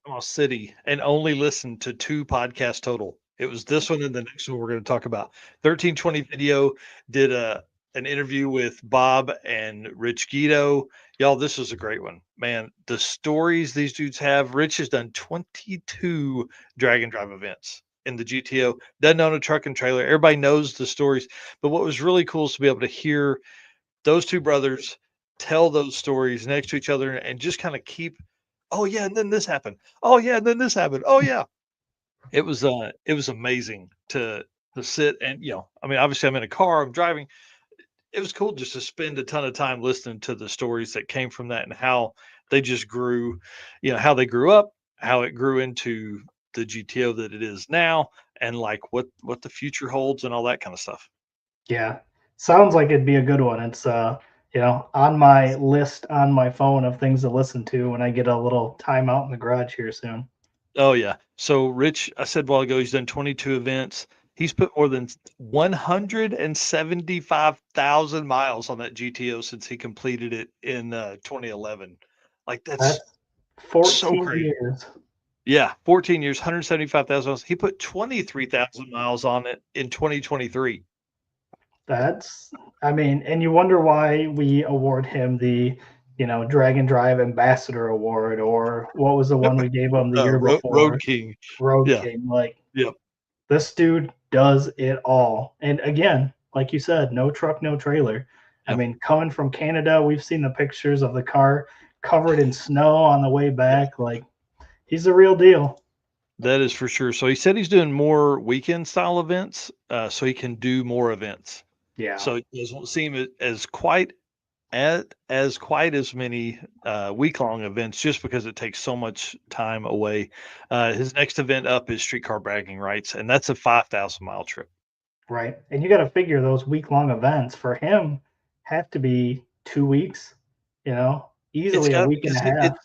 Panama City and only listened to 2 podcasts total. It was this one and the next one we're going to talk about. 1320 Video did an interview with Bob and Rich Guido. Y'all, this was a great one. Man, the stories these dudes have. Rich has done 22 drag and drive events in the GTO. Doesn't own a truck and trailer. Everybody knows the stories. But what was really cool is to be able to hear those 2 brothers tell those stories next to each other and just kind of keep, oh yeah, and then this happened. Oh yeah, and then this happened. Oh yeah. It was amazing to sit and, I mean, obviously I'm in a car, I'm driving. It was cool just to spend a ton of time listening to the stories that came from that and how they just grew, how they grew up, how it grew into the GTO that it is now, and like what the future holds and all that kind of stuff. Yeah. Sounds like it'd be a good one. It's on my list on my phone of things to listen to when I get a little time out in the garage here soon. Oh yeah. So Rich, I said a while ago, he's done 22 events. He's put more than 175,000 miles on that GTO since he completed it in 2011. Like that's That's so 14 crazy. years. Yeah, 14 years, 175,000 miles. He put 23,000 miles on it in 2023. That's, I mean, and you wonder why we award him the, Drag and Drive Ambassador Award, or what was the one we gave him the year Road before? King. Road Yeah. King. Like, Yep. this dude does it all. And again, like you said, no truck, no trailer. I Yep. mean, coming from Canada, we've seen the pictures of the car covered in snow on the way back. Like, he's the real deal. That is for sure. So he said he's doing more weekend style events, so he can do more events. Yeah, So it doesn't seem as quite as many week long events just because it takes so much time away. His next event up is Streetcar Bragging Rights, and that's a 5,000-mile trip. right. And you got to figure those week-long events for him have to be 2 weeks, It's easily a got week and a half.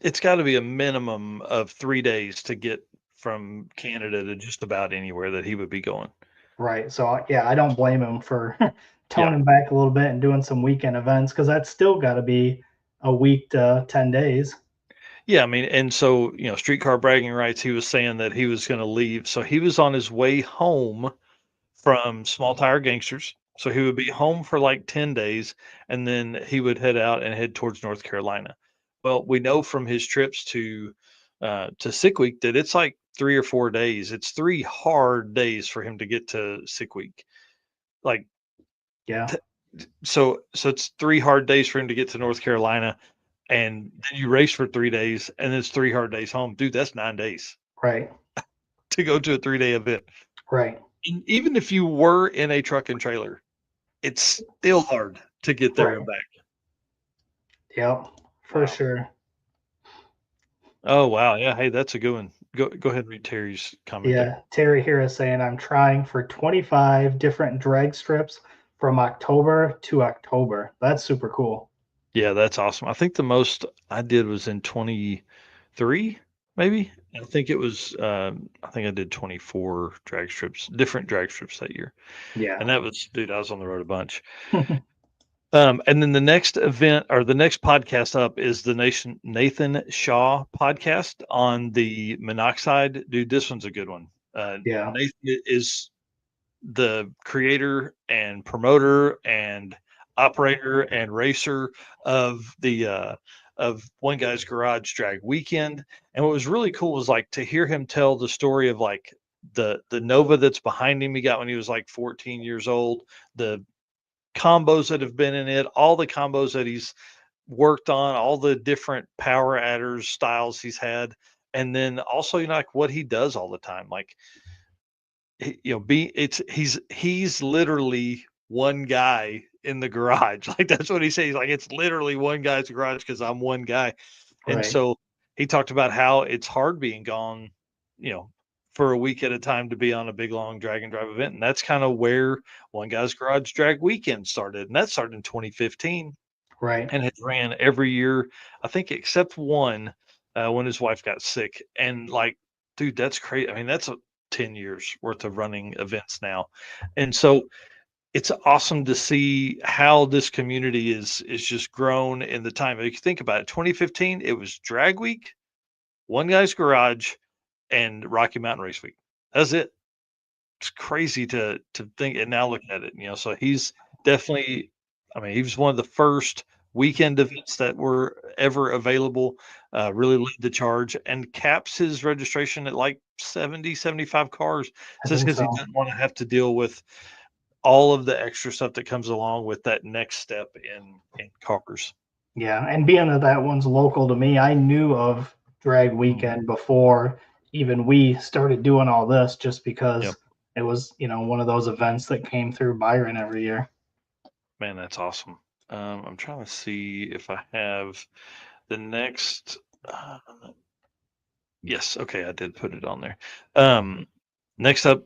it's got to be a minimum of 3 days to get from Canada to just about anywhere that he would be going. Right. So, yeah, I don't blame him for Yeah. toning back a little bit and doing some weekend events because that's still got to be a week to 10 days. Yeah, I mean, and so, Streetcar Bragging Rights, he was saying that he was going to leave. So he was on his way home from Small Tire Gangsters. So he would be home for like 10 days and then he would head out and head towards North Carolina. Well, we know from his trips to Sick Week that it's like 3 or 4 days. It's 3 hard days for him to get to Sick Week. Like Yeah. so it's 3 hard days for him to get to North Carolina and then you race for 3 days and it's 3 hard days home. Dude, that's 9 days Right. to go to a 3 day event. Right. And even if you were in a truck and trailer, it's still hard to get there Right. and back. Yep. For Wow. sure. Oh wow. Yeah. Hey, that's a good one. Go ahead and read Terry's comment there. Yeah. Terry here is saying I'm trying for 25 different drag strips from October to October. That's super cool. Yeah, that's awesome. I think the most I did was in 23, maybe. I think it was I think I did 24 drag strips, different drag strips that year. And Yeah. that was, dude, I was on the road a bunch. And then the next event or the next podcast up is the Nathan Shaw podcast on the monoxide. Dude, this one's a good one. Yeah. Nathan is the creator and promoter and operator and racer of the of One Guy's Garage Drag Weekend. And what was really cool was like to hear him tell the story of like the Nova that's behind him he got when he was like 14 years old, the combos that have been in it, all the combos that he's worked on, all the different power adders styles he's had, and then also like what he does all the time. Like he's literally one guy in the garage. Like that's what he says. He's like, it's literally one guy's garage because I'm one guy. And Right. so he talked about how it's hard being gone, you know, for a week at a time to be on a big long drag and drive event. And that's kind of where One Guy's Garage Drag Weekend started. And that started in 2015 Right. and has ran every year, I think, except one when his wife got sick. And like, dude, that's crazy. I mean, that's 10 years worth of running events now. And so it's awesome to see how this community is just grown in the time. If you think about it, 2015, it was Drag Week, One Guy's Garage, and Rocky Mountain Race Week. That's it. It's crazy to think and now look at it, you know. So he's definitely, I mean, he was one of the first weekend events that were ever available, really led the charge and caps his registration at like 70, 75 cars I just think because he so. didn't want to have to deal with all of the extra stuff that comes along with that next step in cars. Yeah, and being that that one's local to me, I knew of Drag Mhm. Weekend before even we started doing all this, just Yep. because it was, one of those events that came through Byron every year. Man, that's awesome. I'm trying to see if I have the next. Uh, yes, okay, I did put it on there. Next up,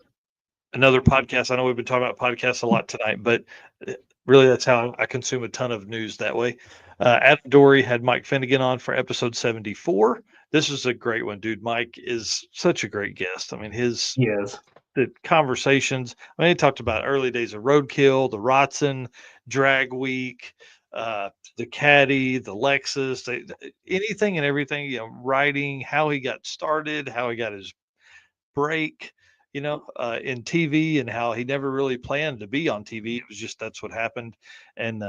another podcast. I know we've been talking about podcasts a lot tonight, but uh, really that's how I consume a ton of news that way. Adam Dory had Mike Finnegan on for episode 74. This is a great one, dude. Mike is such a great guest. I mean, his Yes. the conversations. I mean, he talked about early days of roadkill, the Rotson, Drag Week, the Caddy, the Lexus, anything and everything. You know, writing, how he got started, how he got his break. You know, in TV, and how he never really planned to be on TV. It was just that's what happened, and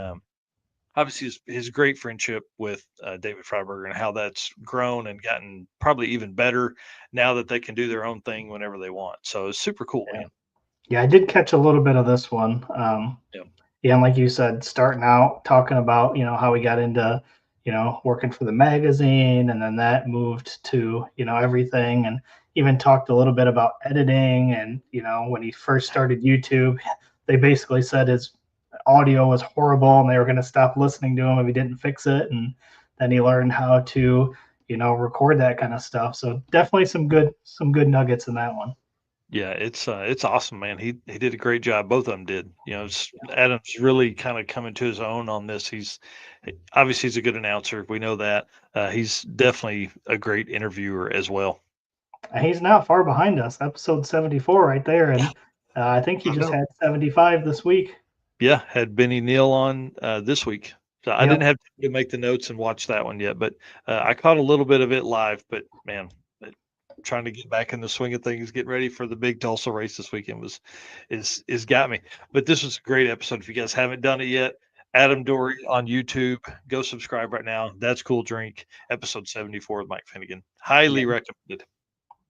obviously his great friendship with David Freiberger and how that's grown and gotten probably even better now that they can do their own thing whenever they want. So it's super cool, Yeah. man. Yeah, I did catch a little bit of this one. Yeah. Yeah, and like you said, starting out talking about, how he got into, working for the magazine, and then that moved to, everything, and even talked a little bit about editing. And, when he first started YouTube, they basically said his audio was horrible and they were going to stop listening to him if he didn't fix it. And then he learned how to, record that kind of stuff. So definitely some good nuggets in that one. Yeah, it's awesome, man. He did a great job. Both of them did. You know, Adam's really kind of coming to his own on this. Obviously he's a good announcer. We know that. He's definitely a great interviewer as well. And he's not far behind us, episode 74 right there. Yeah, And I think he I just know. had 75 this week. Yeah, had Benny Neal on this week. So I Yep. didn't have time to make the notes and watch that one yet, but I caught a little bit of it live. But man, uh, trying to get back in the swing of things, getting ready for the big Tulsa race this weekend is got me. But this was a great episode. If you guys haven't done it yet, Adam Dory on YouTube, go subscribe right now. That's Cool Drink, episode 74 with Mike Finnegan. Highly Yep. recommended.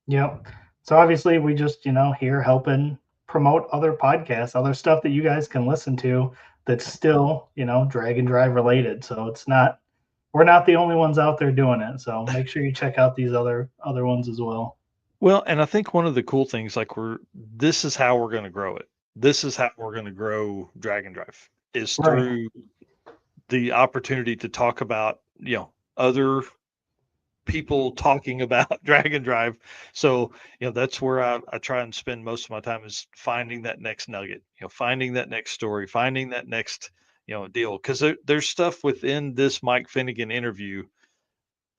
Yep. So obviously we just, here helping promote other podcasts, other stuff that you guys can listen to that's still, drag and drive related. So we're not the only ones out there doing it. So make sure you check out these other ones as well. Well, and I think one of the cool things, like this is how we're going to grow it. This is how we're going to grow Drag and Drive is Right. through the opportunity to talk about, other people talking about Drag and Drive. So, that's where I try and spend most of my time is finding that next nugget, finding that next story, finding that next, deal. Because there's stuff within this Mike Finnegan interview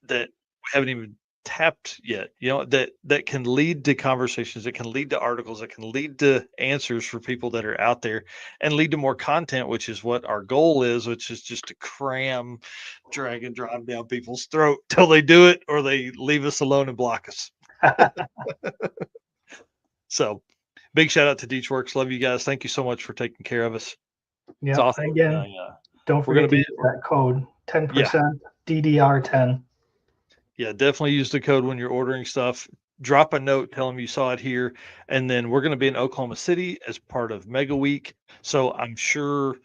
that we haven't even tapped yet, that can lead to conversations, that can lead to articles, that can lead to answers for people that are out there and lead to more content, which is what our goal is, which is just to cram drag and drive down people's throat till they do it or they leave us alone and block us. So big shout out to Deechworks. Love you guys. Thank you so much for taking care of us. It's Yep. awesome. Again, don't We're going forget to to be, use that code yeah, 10% DDR10. Yeah, definitely use the code when you're ordering stuff. Drop a note, tell them you saw it here. And then we're going to be in Oklahoma City as part of Mega Week. So I'm sure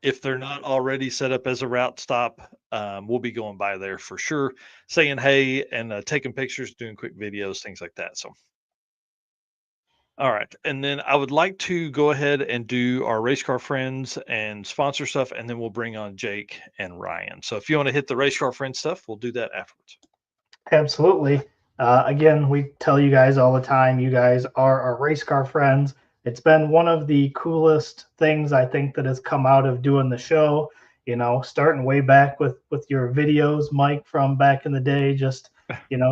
if they're not already set up as a route stop, we'll be going by there for sure, saying hey and taking pictures, doing quick videos, things like that. So All right. And then I would like to go ahead and do our race car friends and sponsor stuff, and then we'll bring on Jake and Ryan. So if you want to hit the race car friend stuff, we'll do that afterwards. Absolutely. Again, we tell you guys all the time, you guys are our race car friends. It's been one of the coolest things I think that has come out of doing the show. You know, starting way back with your videos, Mike, from back in the day, just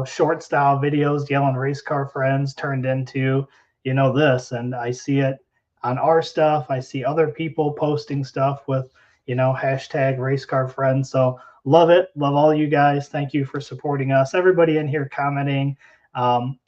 short style videos, yelling race car friends turned into this, and I see it on our stuff. I see other people posting stuff with hashtag race car friends. So love it. Love all you guys. Thank you for supporting us. Everybody in here commenting.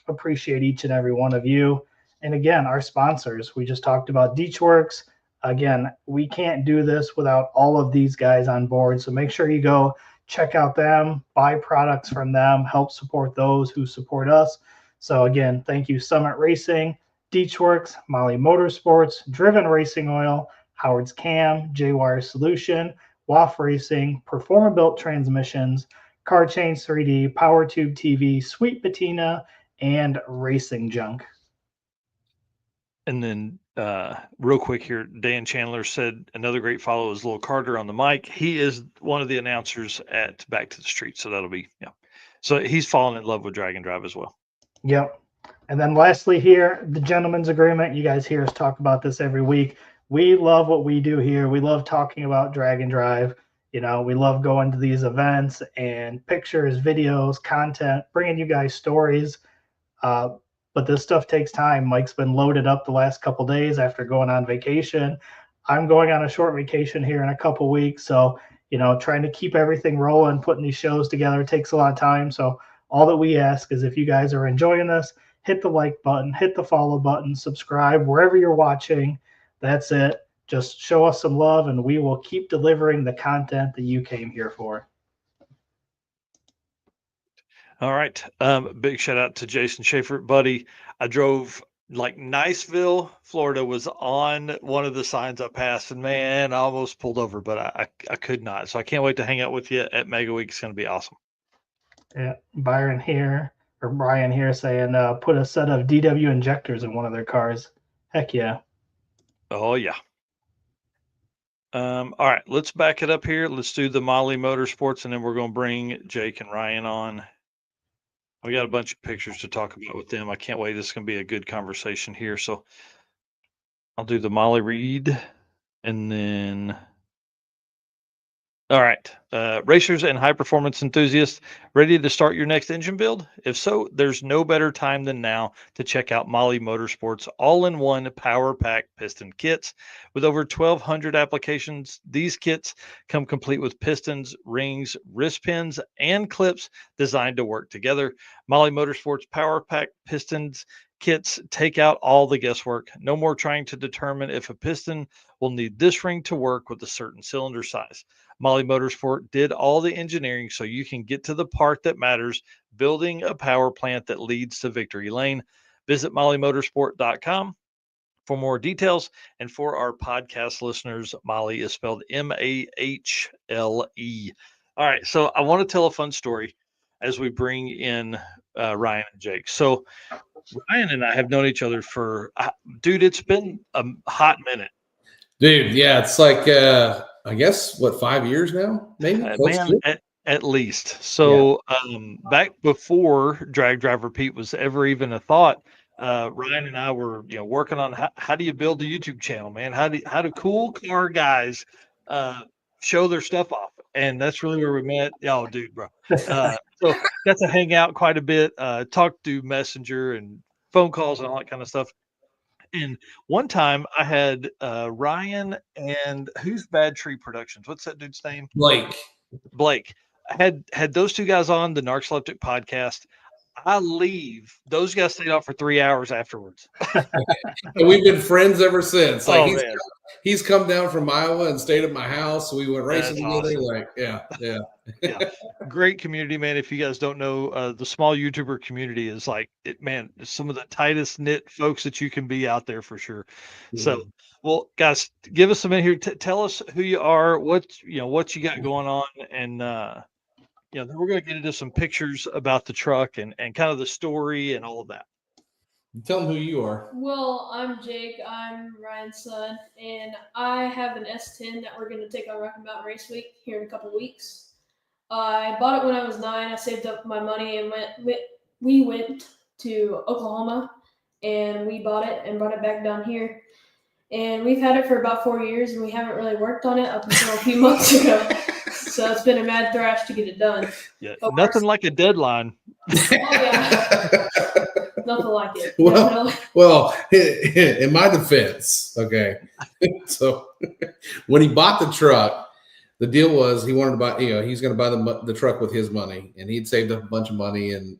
Appreciate each and every one of you. And again, our sponsors. We just talked about Deechworks. Again, we can't do this without all of these guys on board. So make sure you go check out them, buy products from them, help support those who support us. So again, thank you, Summit Racing, Deechworks, Molly Motorsports, Driven Racing Oil, Howard's Cam, J-Wire Solution, WAF Racing, Performa Built Transmissions, Car Change 3D, Power Tube TV, Sweet Patina, and Racing Junk. And then real quick here, Dan Chandler said another great follow is Lil Carter on the mic. He is one of the announcers at Back to the Street. So that'll be, yeah. So he's fallen in love with Drag and Drive as well. Yep. And then lastly here, the gentleman's agreement. You guys hear us talk about this every week. We love what we do here. We love talking about Drag and Drive. We love going to these events and pictures, videos, content, bringing you guys stories. But this stuff takes time. Mike's been loaded up the last couple days after going on vacation. I'm going on a short vacation here in a couple weeks. So, trying to keep everything rolling, putting these shows together takes a lot of time. So all that we ask is if you guys are enjoying this, hit the like button, hit the follow button, subscribe wherever you're watching. That's it. Just show us some love and we will keep delivering the content that you came here for. All right. Big shout out to Jason Schaefer, buddy. I drove like Niceville, Florida was on one of the signs I passed, and man, I almost pulled over, but I could not. So I can't wait to hang out with you at Mega Week. It's going to be awesome. Yeah, Brian here saying put a set of DW injectors in one of their cars. Heck yeah. Oh yeah. All right, let's back it up here. Let's do the Molly Motorsports, and then we're going to bring Jake and Ryan on. We got a bunch of pictures to talk about with them. I can't wait. This is going to be a good conversation here. So I'll do the Molly Reed, and then all right, racers and high performance enthusiasts, ready to start your next engine build? If so, there's no better time than now to check out Molly Motorsports all-in-one power pack piston kits. With over 1,200 applications, these kits come complete with pistons, rings, wrist pins, and clips designed to work together. Molly Motorsports power pack pistons kits take out all the guesswork. No more trying to determine if a piston will need this ring to work with a certain cylinder size. Molly Motorsport did all the engineering so you can get to the part that matters, building a power plant that leads to victory lane. Visit mollymotorsport.com for more details. And for our podcast listeners, Molly is spelled Mahle. All right, so I want to tell a fun story as we bring in Ryan and Jake. So Ryan and I have known each other for, dude, it's been a hot minute. Dude, yeah, it's like I guess what 5 years now, maybe man, at least. So back before Drag Driver Pete was ever even a thought, Ryan and I were working on how do you build a YouTube channel, man? How do cool car guys show their stuff off? And that's really where we met. Oh, dude, bro. So got to hang out quite a bit, talk through Messenger and phone calls and all that kind of stuff. And one time I had Ryan and who's Bad Tree Productions? What's that dude's name? Blake. I had those two guys on the NarxKart podcast. I leave. Those guys stayed out for 3 hours afterwards. And we've been friends ever since. Like man. He's come down from Iowa and stayed at my house. We went racing together. Awesome. Like, yeah. Great community, man. If you guys don't know, the small YouTuber community is like it, man. Some of the tightest knit folks that you can be out there for sure. Yeah. So, well, guys, give us a minute here. Tell us who you are, what you got going on, and then we're going to get into some pictures about the truck and kind of the story and all of that. Tell them who you are. Well, I'm Jake. I'm Ryan's son, and I have an S10 that we're going to take on Rocky Mountain Race Week here in a couple weeks. I bought it when I was 9. I saved up my money and we went to Oklahoma, and we bought it and brought it back down here. And we've had it for about 4 years, and we haven't really worked on it up until a few months ago. So it's been a mad thrash to get it done. Yeah, nothing like a deadline. Oh, yeah. Nothing like it. Definitely. Well, in my defense, okay. So when he bought the truck, the deal was he wanted to buy, he's going to buy the truck with his money, and he'd saved up a bunch of money, and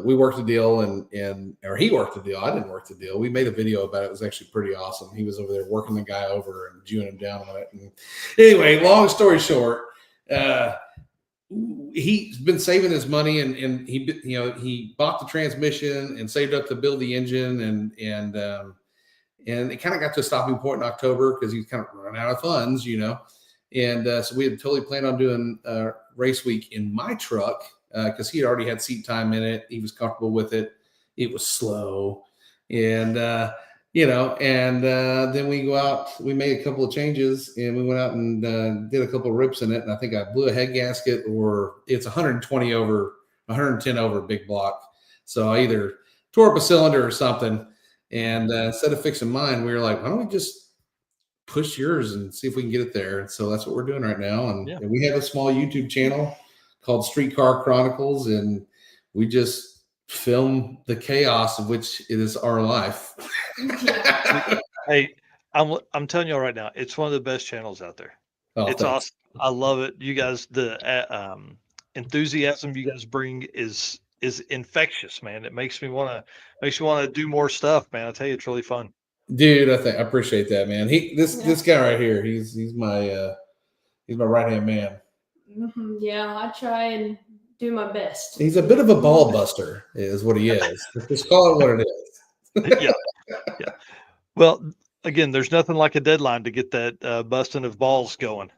we worked the deal, or he worked the deal. I didn't work the deal. We made a video about it. It was actually pretty awesome. He was over there working the guy over and Jewing him down on it. And anyway, long story short, he's been saving his money, and he bought the transmission and saved up to build the engine, and it kind of got to a stopping point in October because he's kind of run out of funds, and so we had totally planned on doing race week in my truck. Because he had already had seat time in it. He was comfortable with it. It was slow. And, then we go out, we made a couple of changes, and we went out and did a couple of rips in it. And I think I blew a head gasket, or it's 110 over big block. So I either tore up a cylinder or something. And instead of fixing mine, we were like, why don't we just push yours and see if we can get it there? And so that's what we're doing right now. And we have a small YouTube channel called Streetcar Chronicles, and we just film the chaos of which it is our life. Hey, I'm telling you right now, it's one of the best channels out there. Oh, it's thanks. Awesome. I love it. You guys, the enthusiasm you guys bring is infectious, man. It makes me want to do more stuff, man. I tell you, it's really fun. Dude, I appreciate that, man. This guy right here, he's my right hand man. Mm-hmm. Yeah, I try and do my best. He's a bit of a ball buster, is what he is. Just call it what it is. Yeah. Well, again, there's nothing like a deadline to get that busting of balls going.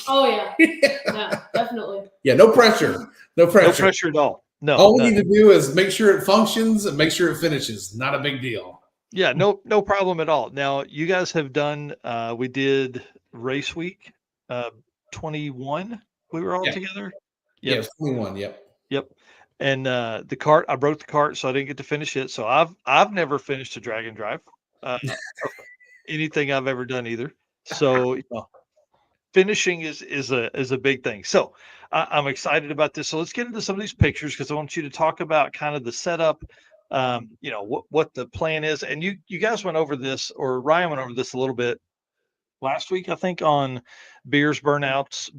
Oh yeah, yeah, definitely. Yeah, no pressure. No pressure at all. No. All we need to do is make sure it functions and make sure it finishes. Not a big deal. Yeah, no problem at all. Now, you guys have done. We did race week, 21. We were all together. Yep. Yeah, 21. Yep. And the cart, I broke the cart, so I didn't get to finish it. So I've never finished a drag and drive, anything I've ever done either. So finishing is a big thing. So I'm excited about this. So let's get into some of these pictures, because I want you to talk about kind of the setup, what the plan is. And you guys went over this, or Ryan went over this a little bit last week, I think, on beards, burnouts,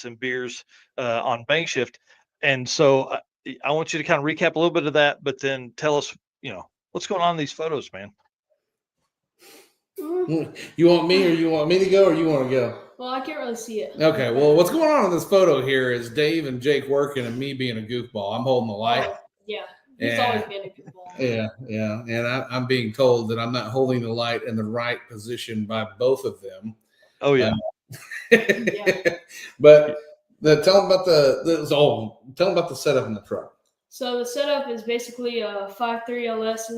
and beers on bank shift. And so I want you to kind of recap a little bit of that, but then tell us, what's going on in these photos, man. You want me, or you want me to go, or you want to go? Well, I can't really see it. Okay. Well, what's going on in this photo here is Dave and Jake working, and me being a goofball. I'm holding the light. Yeah. He's always been a goofball. Yeah. And I'm being told that I'm not holding the light in the right position by both of them. Oh yeah. But tell them about the setup in the truck. So the setup is basically a 5.3 LS.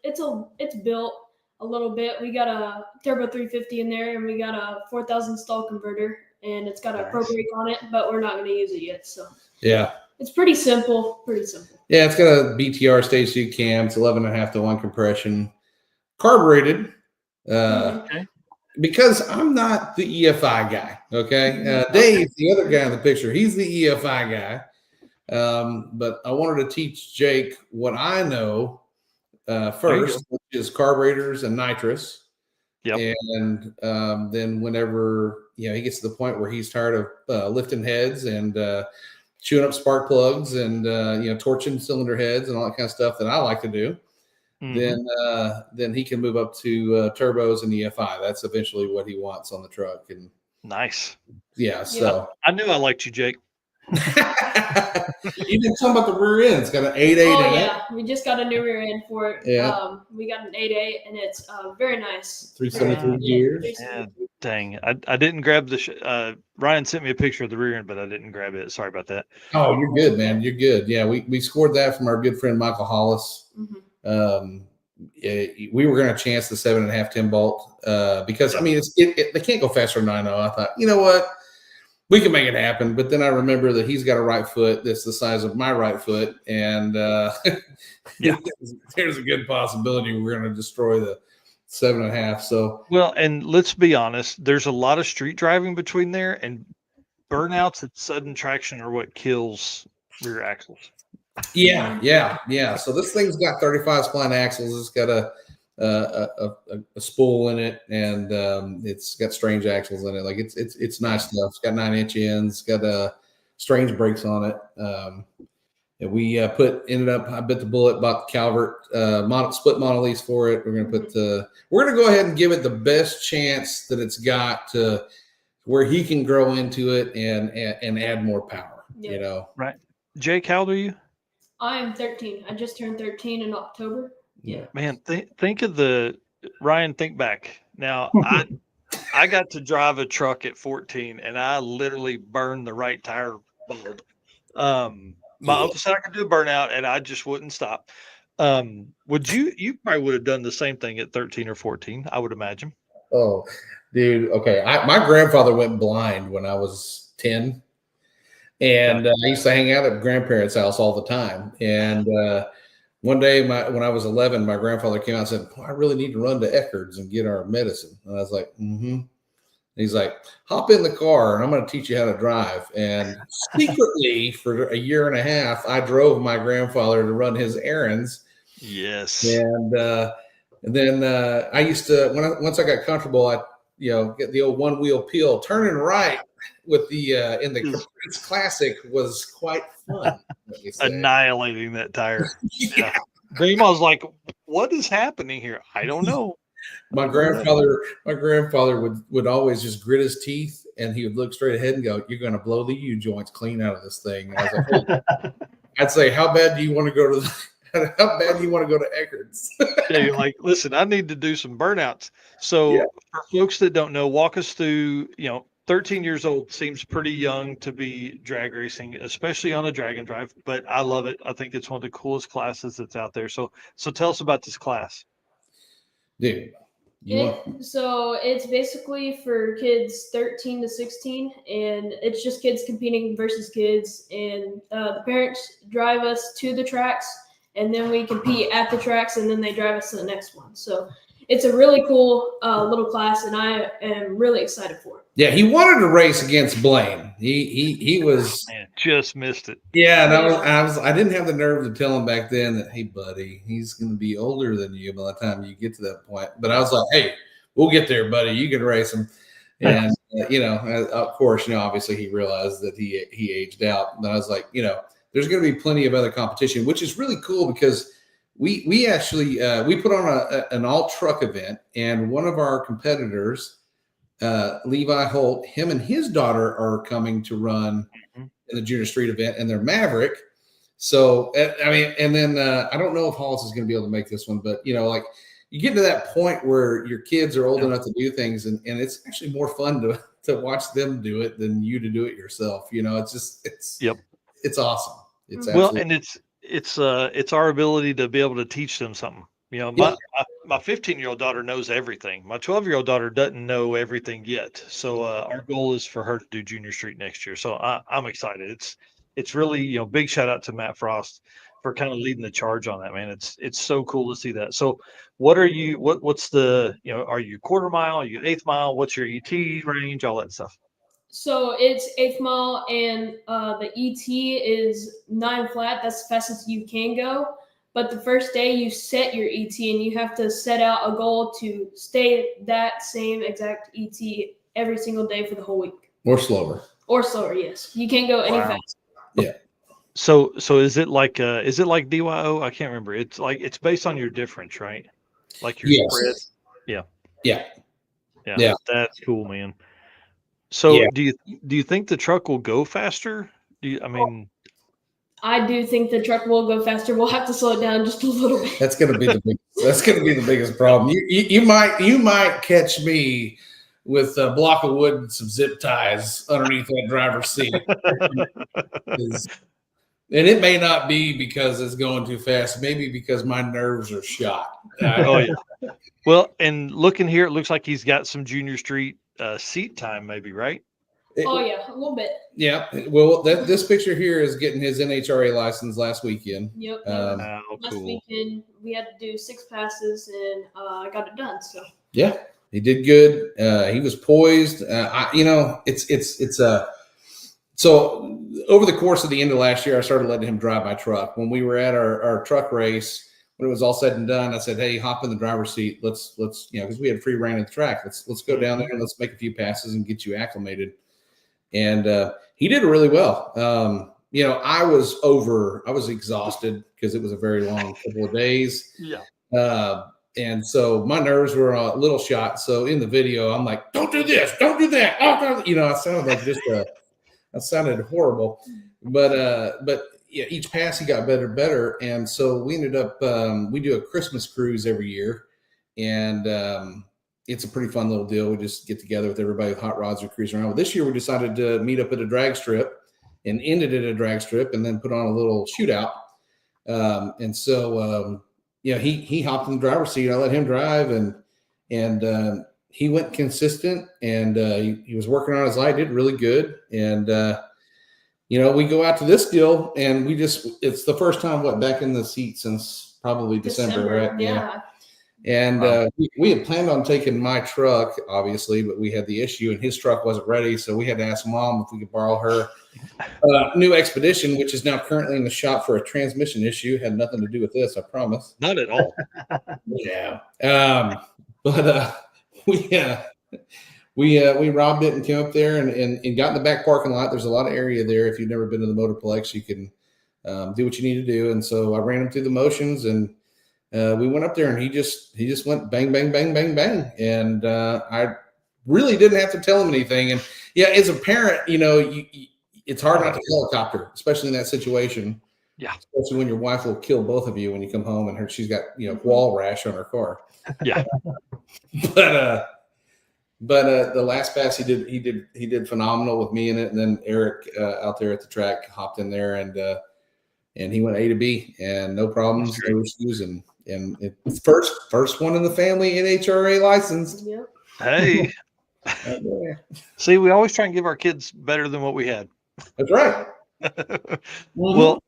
It's built a little bit. We got a turbo 350 in there, and we got a 4,000 stall converter, and it's got a pro brake on it, but we're not going to use it yet. So yeah, it's pretty simple. Yeah, it's got a BTR stage 2 cam. It's 11.5 to 1 compression, carbureted. Okay. Because I'm not the EFI guy, okay? Dave, the other guy in the picture, he's the EFI guy. But I wanted to teach Jake what I know first, which is carburetors and nitrous. Yep. And then whenever he gets to the point where he's tired of lifting heads and chewing up spark plugs and torching cylinder heads and all that kind of stuff that I like to do. Mm-hmm. Then he can move up to turbos and EFI. That's eventually what he wants on the truck. And nice. Yeah. So I knew I liked you, Jake. You didn't talk about the rear end. It's got an 8.8 Oh in it. yeah, we just got a new rear end for it. Yeah. We got an 8.8, and it's very nice. 373 Yeah, gears. 373. Dang, I didn't grab the. Ryan sent me a picture of the rear end, but I didn't grab it. Sorry about that. Oh, you're good, man. You're good. Yeah, we scored that from our good friend Michael Hollis. We were going to chance the 7.5 10 bolt because I mean they can't go faster than 9.0. I thought, you know what, we can make it happen. But then I remember that he's got a right foot that's the size of my right foot, and there's a good possibility we're going to destroy the 7.5. So well, and let's be honest, there's a lot of street driving between there, and burnouts and sudden traction are what kills rear axles. Yeah. So this thing's got 35 spline axles. It's got a spool in it, and it's got strange axles in it. Like it's nice stuff. It's got 9-inch ends. It's got strange brakes on it. And we I bit the bullet, bought the Calvert split monoliths for it. We're gonna go ahead and give it the best chance that it's got to where he can grow into it and add more power. Yep. You know, right? Jake, how old are you? I'm 13. I just turned 13 in October. Yeah. Man, think of Ryan. Think back. Now, I got to drive a truck at 14, and I literally burned the right tire bulb. My uncle said I could do a burnout, and I just wouldn't stop. Would you probably would have done the same thing at 13 or 14, I would imagine. Oh, dude. Okay. My grandfather went blind when I was 10. And I used to hang out at grandparents' house all the time. And one day when I was 11, my grandfather came out and said, I really need to run to Eckerd's and get our medicine. And I was like, mm-hmm. He's like, hop in the car and I'm going to teach you how to drive. And secretly for a year and a half, I drove my grandfather to run his errands. Yes. And then I used to, once I got comfortable, I get the old one wheel peel, turning right with the in the Caprice Classic was quite fun. Annihilating that tire. Yeah. Grandma's like, what is happening here? I don't know. My grandfather would always just grit his teeth, and he would look straight ahead and go, "You're going to blow the U joints clean out of this thing." And I was like, hey. I'd say, "How bad do you want to go to? How bad do you want to go to Eckerd's?" Yeah, you're like, listen, I need to do some burnouts. So for folks that don't know, walk us through. 13 years old seems pretty young to be drag racing, especially on a drag and drive. But I love it. I think it's one of the coolest classes that's out there. So tell us about this class. Dude. So it's basically for kids 13 to 16, and it's just kids competing versus kids, and the parents drive us to the tracks, and then we compete at the tracks, and then they drive us to the next one. So it's a really cool little class, and I am really excited for it. Yeah, he wanted to race against Blaine. He was just missed it. Yeah, and I didn't have the nerve to tell him back then that, hey, buddy, he's going to be older than you by the time you get to that point. But I was like, hey, we'll get there, buddy. You can race him. And of course, obviously he realized that he aged out. But I was like, there's going to be plenty of other competition, which is really cool because we actually we put on an all truck event, and one of our competitors, Levi Holt, him and his daughter are coming to run in the junior street event, and they're Maverick. So, I mean, and then I don't know if Hollis is going to be able to make this one, but like you get to that point where your kids are old enough to do things, and it's actually more fun to watch them do it than you to do it yourself. It's awesome. It's and it's our ability to be able to teach them something. My 15-year-old daughter knows everything. My 12-year-old daughter doesn't know everything yet. So our goal is for her to do junior street next year. So I'm excited. It's really, big shout out to Matt Frost for kind of leading the charge on that, man. It's so cool to see that. So what are you, what's the, are you quarter mile? Are you eighth mile? What's your ET range? All that stuff. So it's eighth mile, and the ET is 9 flat. That's the fastest you can go. But the first day you set your ET, and you have to set out a goal to stay that same exact ET every single day for the whole week. Or slower. Yes. You can't go any faster. Yeah. So is it like DYO? I can't remember. It's like it's based on your difference, right? Like your spread. Yeah. That's cool, man. So do you think the truck will go faster I mean, I do think the truck will go faster. We'll have to slow it down just a little bit. That's going to be the biggest problem. You might catch me with a block of wood and some zip ties underneath that driver's seat. And it may not be because it's going too fast. Maybe because my nerves are shot. Oh yeah. Well, and looking here, it looks like he's got some Junior Street seat time, maybe, right? Oh yeah, a little bit. Yeah. Well, this picture here is getting his NHRA license last weekend. Yep. Oh, Last cool. weekend we had to do 6 passes, and I got it done. So Yeah, he did good. He was poised. So over the course of the end of last year, I started letting him drive my truck. When we were at our truck race, when it was all said and done, I said, "Hey, hop in the driver's seat. Let's because we had free reign of the track. Let's go down there and let's make a few passes and get you acclimated." And he did really well. I was exhausted because it was a very long couple of days. Yeah. And so my nerves were a little shot. So in the video, I'm like, "Don't do this, don't do that." I sounded like that sounded horrible. But yeah, each pass he got better. And so we ended up we do a Christmas cruise every year, and it's a pretty fun little deal. We just get together with everybody with hot rods and cruise around. Well, this year we decided to meet up at a drag strip and ended at a drag strip and then put on a little shootout. He hopped in the driver's seat. I let him drive, and he went consistent, and he was working on his light, did really good. And we go out to this deal, and it's the first time back in the seat since probably December, right? Yeah. And we had planned on taking my truck, obviously, but we had the issue, and his truck wasn't ready, so we had to ask Mom if we could borrow her new Expedition, which is now currently in the shop for a transmission issue. Had nothing to do with this, I promise. Not at all. Yeah. We robbed it and came up there and got in the back parking lot. There's a lot of area there. If you've never been to the Motorplex, you can do what you need to do. And so I ran him through the motions, and we went up there, and he just went bang, bang, bang, bang, bang. And I really didn't have to tell him anything. And yeah, as a parent, it's hard not to helicopter, especially in that situation. Yeah. Especially when your wife will kill both of you when you come home and she's got, wall rash on her car. Yeah. But the last pass he did phenomenal with me in it. And then Eric out there at the track hopped in there, and he went A to B and no problems, no issues. And it's first one in the family NHRA licensed. Yep. Hey. See, we always try and give our kids better than what we had. That's right. Well,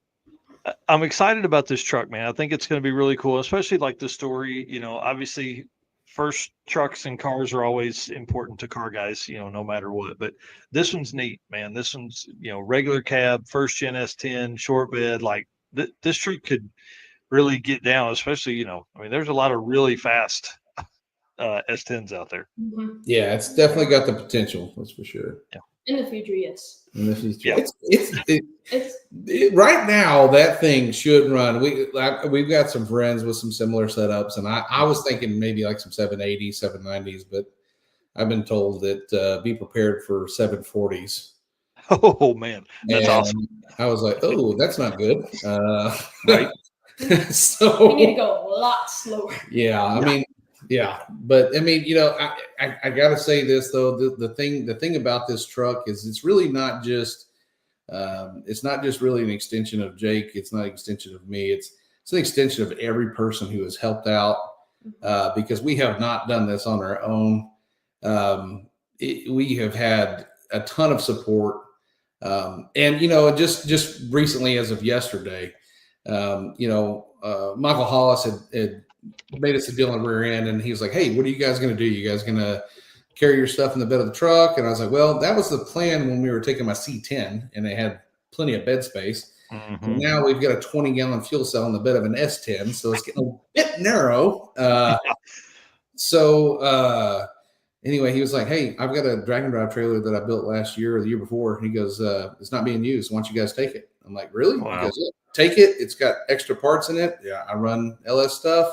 I'm excited about this truck, man. I think it's going to be really cool, especially like the story. Obviously, first trucks and cars are always important to car guys, no matter what. But this one's neat, man. This one's, regular cab, first gen S10, short bed. Like this truck could really get down, especially, there's a lot of really fast S10s out there. Mm-hmm. Yeah, it's definitely got the potential. That's for sure. Yeah. In the future, yes. In the future, yeah. It's right now that thing should run. We've got some friends with some similar setups, and I was thinking maybe like some 780s, 790s, but I've been told that be prepared for 740s. Oh man, that's awesome. I was like, oh, that's not good. Right. So we need to go a lot slower. Yeah, I mean. Yeah, but I mean, I got to say this though. The thing about this truck is it's really not just really an extension of Jake. It's not an extension of me. It's an extension of every person who has helped out because we have not done this on our own. We have had a ton of support, and just recently, as of yesterday, Michael Hollis had made us a deal on the rear end, and he was like, "Hey, what are you guys going to do? You guys going to carry your stuff in the bed of the truck?" And I was like, "Well, that was the plan when we were taking my C10, and they had plenty of bed space. Mm-hmm. And now we've got a 20-gallon fuel cell in the bed of an S10, so it's getting a bit narrow." Anyway, he was like, "Hey, I've got a drag and drive trailer that I built last year or the year before." He goes, "It's not being used. Why don't you guys take it?" I'm like, "Really?" Wow. He goes, "Yeah, take it. It's got extra parts in it. Yeah, I run LS stuff.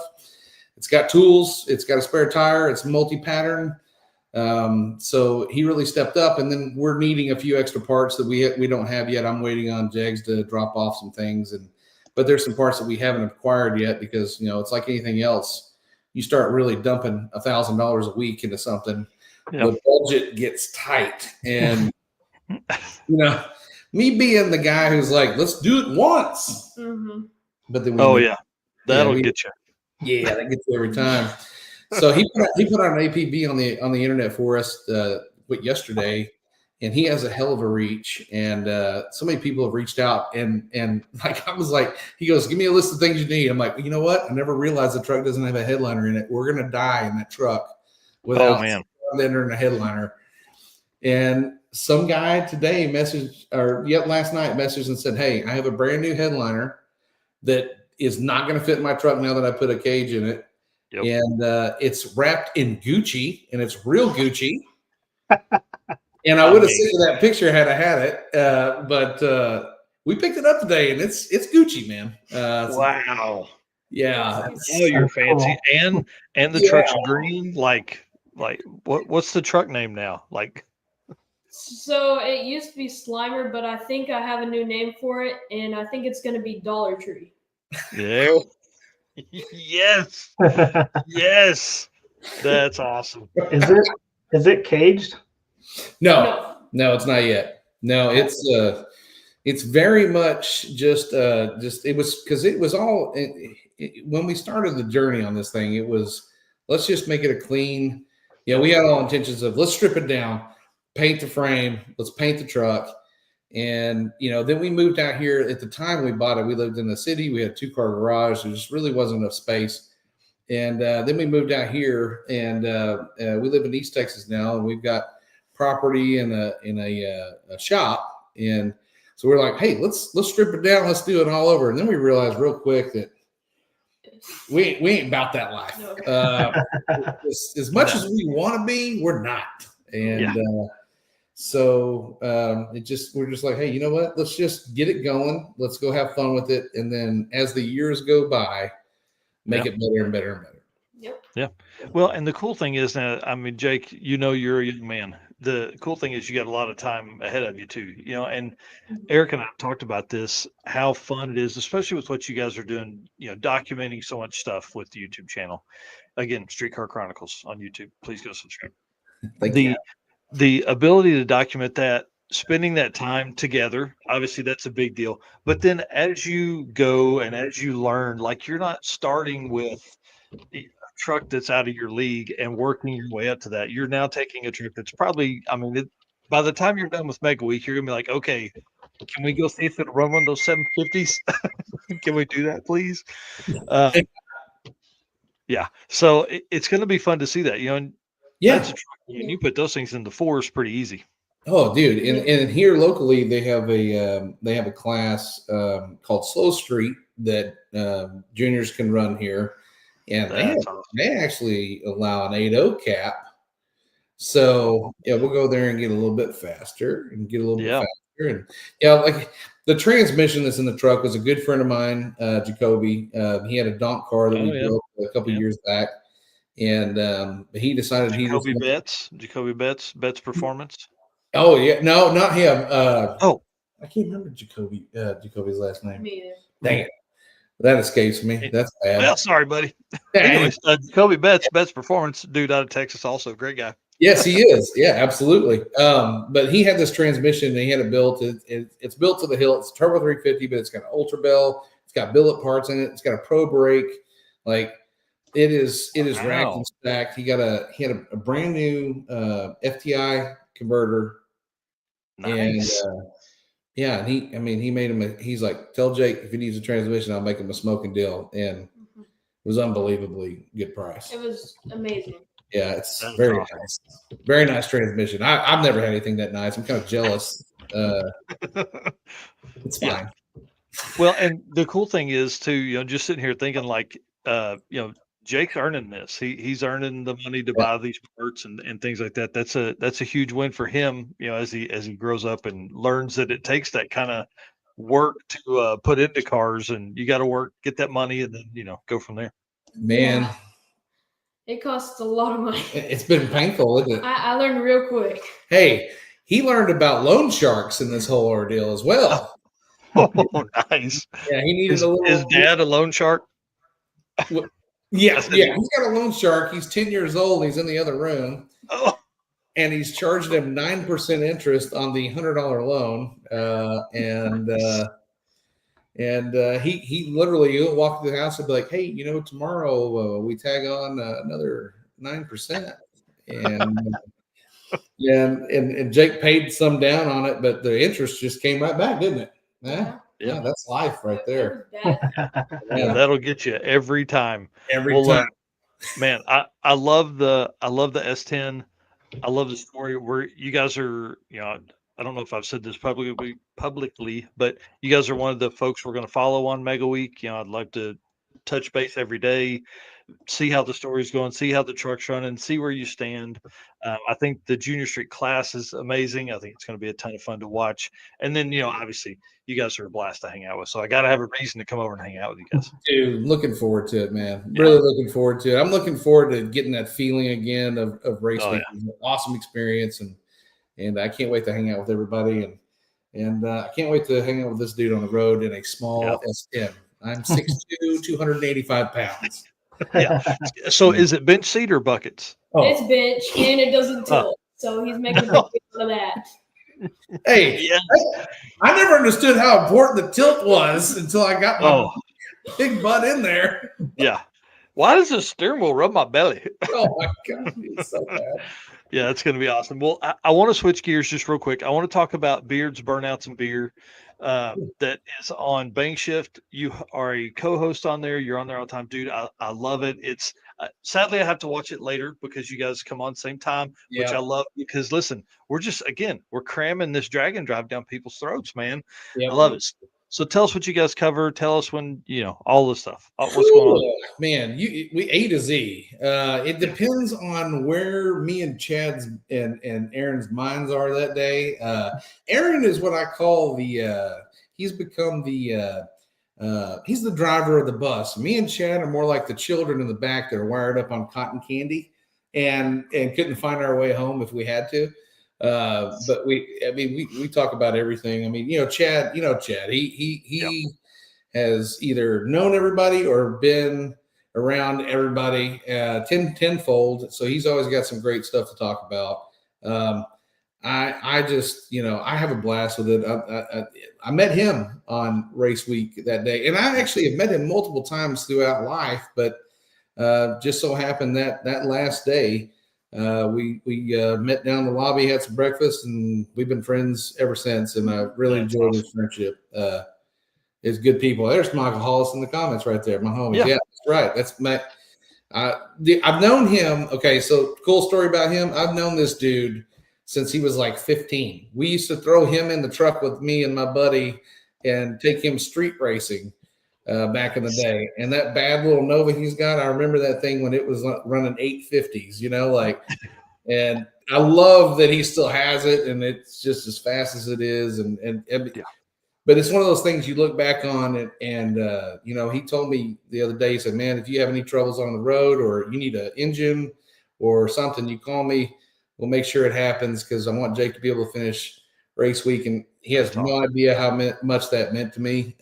It's got tools. It's got a spare tire. It's multi-pattern. So he really stepped up, and then we're needing a few extra parts that we don't have yet. I'm waiting on Jegs to drop off some things, but there's some parts that we haven't acquired yet because it's like anything else. You start really dumping $1,000 a week into something, the budget gets tight, and me being the guy who's like, let's do it once, but then that'll get you. Yeah, that gets you every time. So he put out an APB on the internet for us yesterday, and he has a hell of a reach. And so many people have reached out, and like I was like, he goes, "Give me a list of things you need." I'm like, you know what? I never realized the truck doesn't have a headliner in it. We're gonna die in that truck without entering a headliner. And some guy today last night messaged and said, "Hey, I have a brand new headliner that is not going to fit in my truck now that I put a cage in it." Yep. And it's wrapped in Gucci, and it's real Gucci. And I would have sent you that picture had I had it, but we picked it up today, and it's Gucci, man. Wow. Yeah. Oh, you're fancy, and the truck's green. Like what's the truck name now? So it used to be Slimer, but I think I have a new name for it, and I think it's going to be Dollar Tree. Yeah. Yes. Yes. That's awesome. Is it caged? No, it's not yet. No, it's very much just it was because it was all when we started the journey on this thing, it was let's just make it a clean. We had all intentions of let's strip it down, paint the frame, let's paint the truck. And, then we moved out here. At the time we bought it, we lived in the city. We had a 2-car garage. There just really wasn't enough space. And then we moved out here, and we live in East Texas now, and we've got property in a shop. And so we're like, hey, let's strip it down. Let's do it all over. And then we realized real quick that we ain't about that life. As much as we want to be, we're not. And so we're just like, hey, you know what? Let's just get it going. Let's go have fun with it. And then as the years go by, make it better and better and better. Yep. Yeah. Well, and the cool thing is now, Jake, you're a young man. The cool thing is you got a lot of time ahead of you too, and Eric and I talked about this, how fun it is, especially with what you guys are doing, documenting so much stuff with the YouTube channel. Again, Streetcar Chronicles on YouTube. Please go subscribe. Thank you. The ability to document that, spending that time together, obviously that's a big deal. But then as you go and as you learn, you're not starting with a truck that's out of your league and working your way up to that. You're now taking a truck that's probably, by the time you're done with Mega Week, you're going to be like, okay, can we go see if it'll run one of those 750s? Can we do that, please? Yeah. So it's going to be fun to see that, and that's a truck, and you put those things in the 4s pretty easy. Oh, dude! And here locally, they have a class called Slow Street that juniors can run here, and they actually allow an 8.0 cap. So we'll go there and get a little bit faster and get a little bit faster, and like the transmission that's in the truck was a good friend of mine, Jacoby. He had a donk car that we built a couple years back. And he decided Jacoby Betts Performance. Oh yeah, no, not him. I can't remember Jacoby's last name. Dang it, that escapes me. That's bad. Well, sorry, buddy. Anyways, Jacoby Betts Performance, dude out of Texas, also great guy. Yes, he is. Yeah, absolutely. But he had this transmission, and he had it built. It's built to the hilt. It's a turbo 350, but it's got an ultra bell. It's got billet parts in it. It's got a pro brake. It is racked and stacked. He had a brand new FTI converter. Nice. And he made him he's like, tell Jake if he needs a transmission, I'll make him a smoking deal. And it was unbelievably good price. It was amazing. Yeah, it's very nice. Very nice transmission. I've never had anything that nice. I'm kind of jealous. It's fine. Well, and the cool thing is too, just sitting here thinking Jake's earning this. He's earning the money to buy these parts and things like that. That's a huge win for him, as he grows up and learns that it takes that kind of work to put into cars, and you got to get that money and then go from there. Man, It costs a lot of money. It's been painful, isn't it? I learned real quick. Hey, he learned about loan sharks in this whole ordeal as well. Oh, nice. Yeah, he needed Is, a little. is dad a loan shark? Yeah, I said- yeah. He's got a loan shark. He's 10 years old. He's in the other room. Oh, And he's charged him 9% interest on the $100 loan, he literally he'll walk to the house and be like, "Hey, tomorrow we tag on another 9%," and Jake paid some down on it, but the interest just came right back, didn't it? Yeah, that's life right there. yeah, that'll get you every time. Every time. Man, I love the S10. I love the story where you guys are, I don't know if I've said this publicly, but you guys are one of the folks we're going to follow on Mega Week. I'd like to touch base every day, see how the story's going, see how the truck's running, see where you stand. I think the Junior Street class is amazing. I think it's going to be a ton of fun to watch. And then, obviously, you guys are a blast to hang out with. So I got to have a reason to come over and hang out with you guys. Dude, looking forward to it, man. Really looking forward to it. I'm looking forward to getting that feeling again of race week. It was an awesome experience, and I can't wait to hang out with everybody. And I can't wait to hang out with this dude on the road in a small S10. I'm 6'2", 285 pounds. Yeah. So is it bench seat or buckets? Oh. It's bench and it doesn't tilt. So he's making a big deal of that. Hey, I never understood how important the tilt was until I got my big butt in there. Yeah. Why does the steering wheel rub my belly? Oh my God, it's so bad. Yeah, it's going to be awesome. Well, I want to switch gears just real quick. I want to talk about Beards, Burnouts, and Beer. That is on Bank Shift. You are a co-host on there. You're on there all the time, dude. I love it. It's sadly I have to watch it later because you guys come on same time, which I love because listen, we're cramming this Dragon Drive down people's throats, man. I love it. So tell us what you guys cover. Tell us when all the stuff. What's going on, man? We A to Z. It depends on where me and Chad's and Aaron's minds are that day. Aaron is what I call he's become he's the driver of the bus. Me and Chad are more like the children in the back that are wired up on cotton candy and couldn't find our way home if we had to. But we talk about everything. I mean, Chad, he has either known everybody or been around everybody tenfold. So he's always got some great stuff to talk about. I just, I have a blast with it. I met him on race week that day, and I actually have met him multiple times throughout life, but just so happened that last day, we met down in the lobby, had some breakfast, and we've been friends ever since. And I really enjoyed this friendship. It's good people. There's Michael Hollis in the comments right there, my homies. Yeah, that's right. That's my. I've known him. Okay, so cool story about him. I've known this dude since he was like 15. We used to throw him in the truck with me and my buddy and take him street racing back in the day. And that bad little Nova he's got, I remember that thing when it was running 850s, and I love that he still has it and it's just as fast as it is. But it's one of those things you look back on and he told me the other day, he said, man, if you have any troubles on the road or you need an engine or something, you call me. We'll make sure it happens because I want Jake to be able to finish race week. And he has no idea how much that meant to me.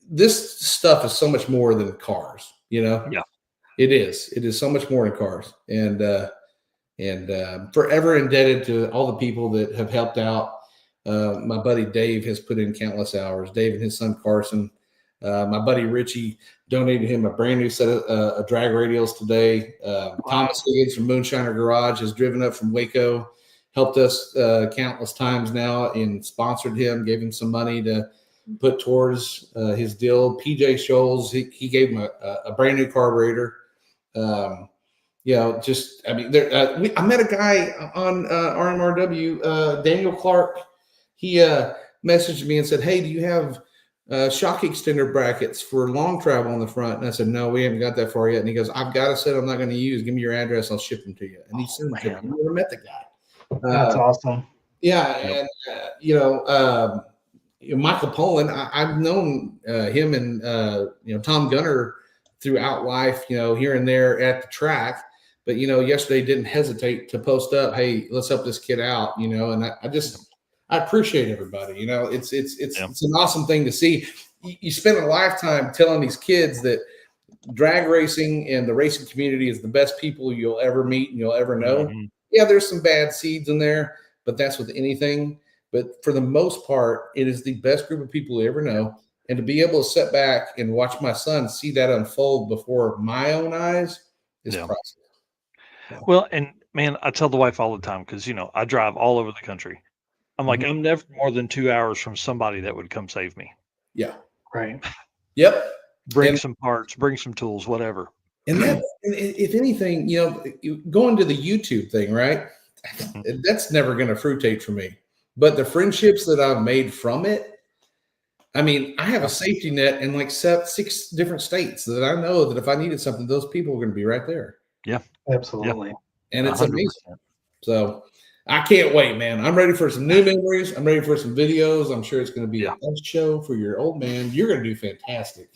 This stuff is so much more than cars, Yeah, it is. It is so much more than cars. And forever indebted to all the people that have helped out. My buddy Dave has put in countless hours. Dave and his son Carson. My buddy Richie donated him a brand new set of drag radials today. Thomas Higgins from Moonshiner Garage has driven up from Waco, helped us countless times now, and sponsored him, gave him some money to put towards his deal. PJ Scholes, he gave him a brand new carburetor. I met a guy on RMRW, Daniel Clark. He messaged me and said, hey, do you have shock extender brackets for long travel on the front? And I said, no, we haven't got that far yet. And he goes, I've got a set I'm not going to use. Give me your address. I'll ship them to you. And he sent them to me. I never met the guy. That's awesome. Yeah. And, Michael Pollan, I've known him and, Tom Gunner throughout life, here and there at the track. But yesterday didn't hesitate to post up, "Hey, let's help this kid out," and I appreciate everybody. It's an awesome thing to see. You spend a lifetime telling these kids that drag racing and the racing community is the best people you'll ever meet and you'll ever know. Mm-hmm. Yeah, there's some bad seeds in there, but that's with anything. But for the most part, it is the best group of people you ever know. And to be able to sit back and watch my son see that unfold before my own eyes is priceless. Well, and man, I tell the wife all the time, because I drive all over the country. I'm like, I'm never more than 2 hours from somebody that would come save me. Yeah. Right. Yep. Bring some parts, bring some tools, whatever. And that, if anything, going to the YouTube thing, right? That's never going to fruitate for me. But the friendships that I've made from it, I mean, I have a safety net in like 6 different states that I know that if I needed something, those people are going to be right there. Yeah, absolutely. And it's 100%. Amazing. So I can't wait, man. I'm ready for some new memories. I'm ready for some videos. I'm sure it's going to be a fun show for your old man. You're going to do fantastic.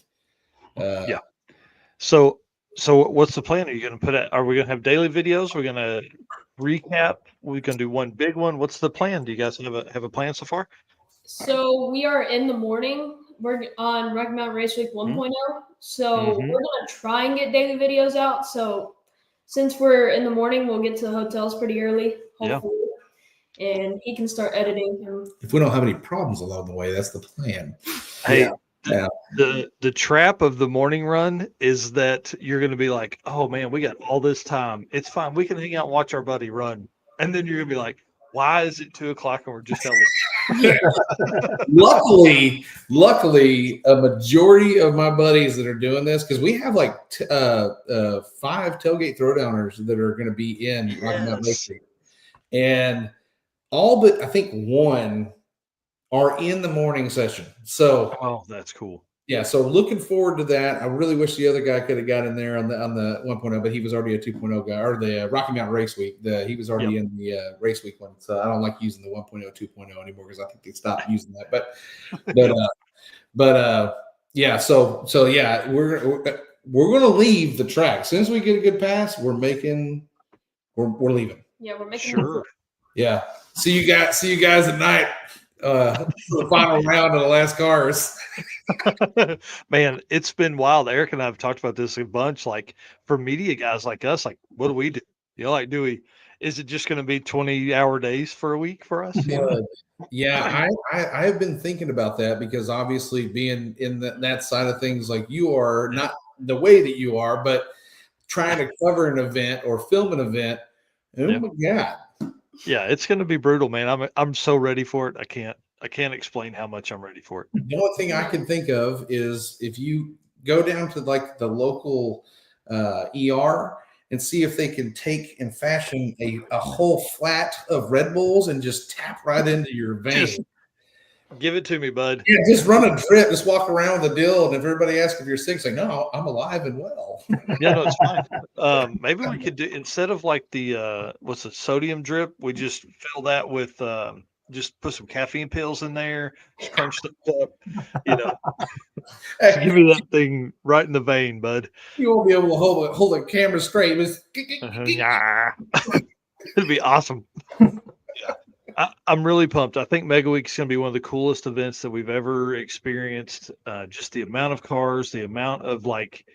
So what's the plan? Are you going to are we going to have daily videos? We're going to recap. We're going to do one big one. What's the plan? Do you guys have a plan so far? So we are in the morning. We're on Rocky Mountain Race Week 1.0. So we're going to try and get daily videos out. So since we're in the morning, we'll get to the hotels pretty early, hopefully. And he can start editing him. If we don't have any problems along the way, that's the plan. Hey, the trap of the morning run is that you're going to be like, oh man, we got all this time. It's fine. We can hang out and watch our buddy run. And then you're going to be like, why is it 2:00 and we're just Luckily, a majority of my buddies that are doing this, because we have like 5 tailgate throwdowners that are going to be in Rocky Mountain Race Week. And all but I think 1 are in the morning session. So that's cool. Yeah, so looking forward to that. I really wish the other guy could have got in there on the 1.0, but he was already a 2.0 guy, or the Rocky Mountain Race Week. He was already in the Race Week one. So I don't like using the 1.0, 2.0 anymore because I think they stopped using that. But yeah, so yeah, we're gonna leave the track as soon as we get a good pass. We're leaving. Yeah, we're making sure. Yeah, see you guys at night. For the final round of the last cars. Man, it's been wild. Eric and I have talked about this a bunch. Like for media guys like us, like what do we do? Is it just going to be 20-hour days for a week for us? Yeah, I have been thinking about that because obviously being in that side of things, like you are, not the way that you are, but trying to cover an event or film an event. Oh my God. Yeah, it's going to be brutal, man. I'm so ready for it. I can't explain how much I'm ready for it. The only thing I can think of is if you go down to like the local ER and see if they can take and fashion a whole flat of Red Bulls and just tap right into your vein. Just give it to me, bud. Yeah, just run a drip. Just walk around with the deal, and if everybody asks if you're sick, it's like, no, I'm alive and well. Yeah, no, it's fine. Maybe we could do, instead of like the what's the sodium drip, we just fill that with just put some caffeine pills in there, just crunch them up, Just give me that thing right in the vein, bud. You won't be able to hold the camera straight. It'd be awesome. I'm really pumped. I think Mega Week is going to be one of the coolest events that we've ever experienced. Just the amount of cars, the amount of like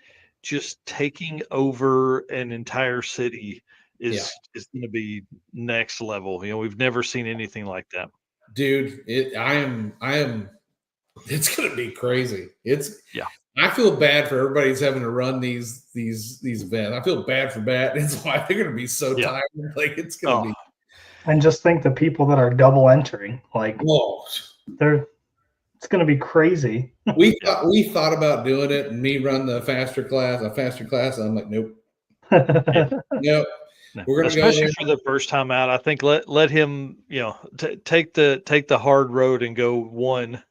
just taking over an entire city is going to be next level. We've never seen anything like that. Dude, I am. It's going to be crazy. I feel bad for everybody who's having to run these events. I feel bad for that. It's why they're going to be so tired. Like it's going to be. And just think the people that are double entering, like it's going to be crazy. We thought about doing it, and me run a faster class. I'm like, nope. Nope. No. We're going to especially for the first time out. I think let him, take the hard road and go one,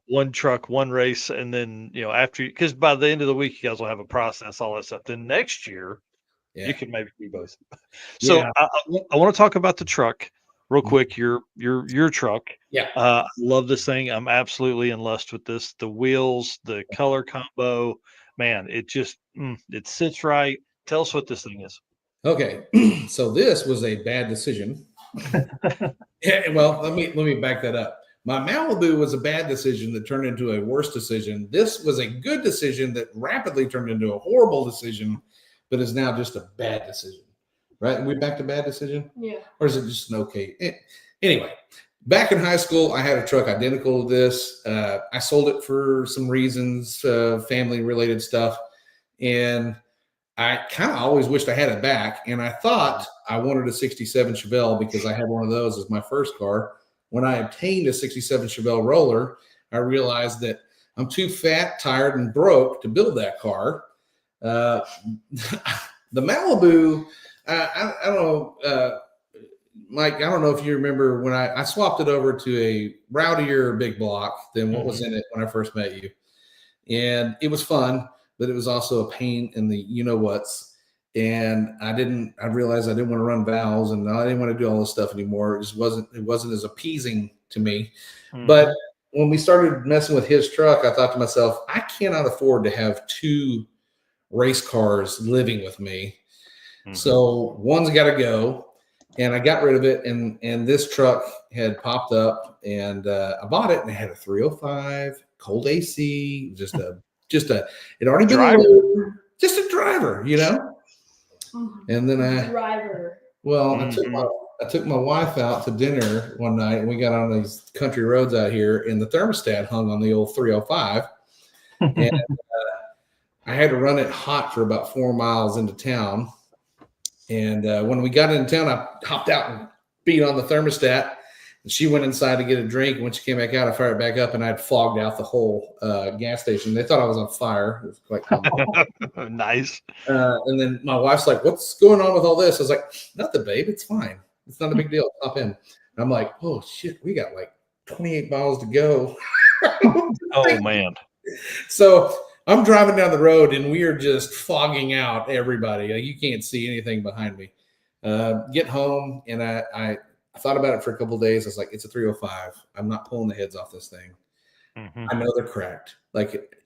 one truck, one race, and then after, because by the end of the week you guys will have a process, all that stuff. Then next year. You can maybe do both. So I want to talk about the truck. real quick, your truck. Yeah. I love this thing. I'm absolutely in lust with this. The wheels, the color combo, man, it just it sits right. Tell us what this thing is. Okay. So this was a bad decision. Well, let me back that up. My Malibu was a bad decision that turned into a worse decision. This was a good decision that rapidly turned into a horrible decision, but is now just a bad decision. Right? Are we back to bad decision? Yeah. Or is it just an okay? Anyway, back in high school, I had a truck identical to this. I sold it for some reasons, family related stuff. And I kind of always wished I had it back. And I thought I wanted a 67 Chevelle because I had one of those as my first car. When I obtained a 67 Chevelle roller, I realized that I'm too fat, tired, and broke to build that car. The Malibu, I don't know, Mike, I don't know if you remember when I swapped it over to a rowdier big block than what was in it when I first met you. And it was fun, but it was also a pain in the you-know-whats. And I realized I didn't want to run valves and I didn't want to do all this stuff anymore. It wasn't as appeasing to me. But when we started messing with his truck, I thought to myself, I cannot afford to have two race cars living with me. So one's got to go. And I got rid of it, and this truck had popped up, and I bought it, and it had a 305, cold AC, it had already been loaded, just a driver, you know. And then I took my wife out to dinner one night, and we got on these country roads out here, and the thermostat hung on the old 305, and I had to run it hot for about 4 miles into town. And when we got into town, I hopped out and beat on the thermostat. And she went inside to get a drink. And when she came back out, I fired it back up, and I'd fogged out the whole gas station. They thought I was on fire. It was quite common. Nice. And then my wife's like, "What's going on with all this?" I was like, "Nothing, babe. It's fine. It's not a big deal. Hop in." And I'm like, "Oh shit, we got like 28 miles to go." Oh man. So I'm driving down the road and we are just fogging out everybody. You can't see anything behind me. Get home and I thought about it for a couple of days. I was like, it's a 305. I'm not pulling the heads off this thing. I know they're cracked. Like,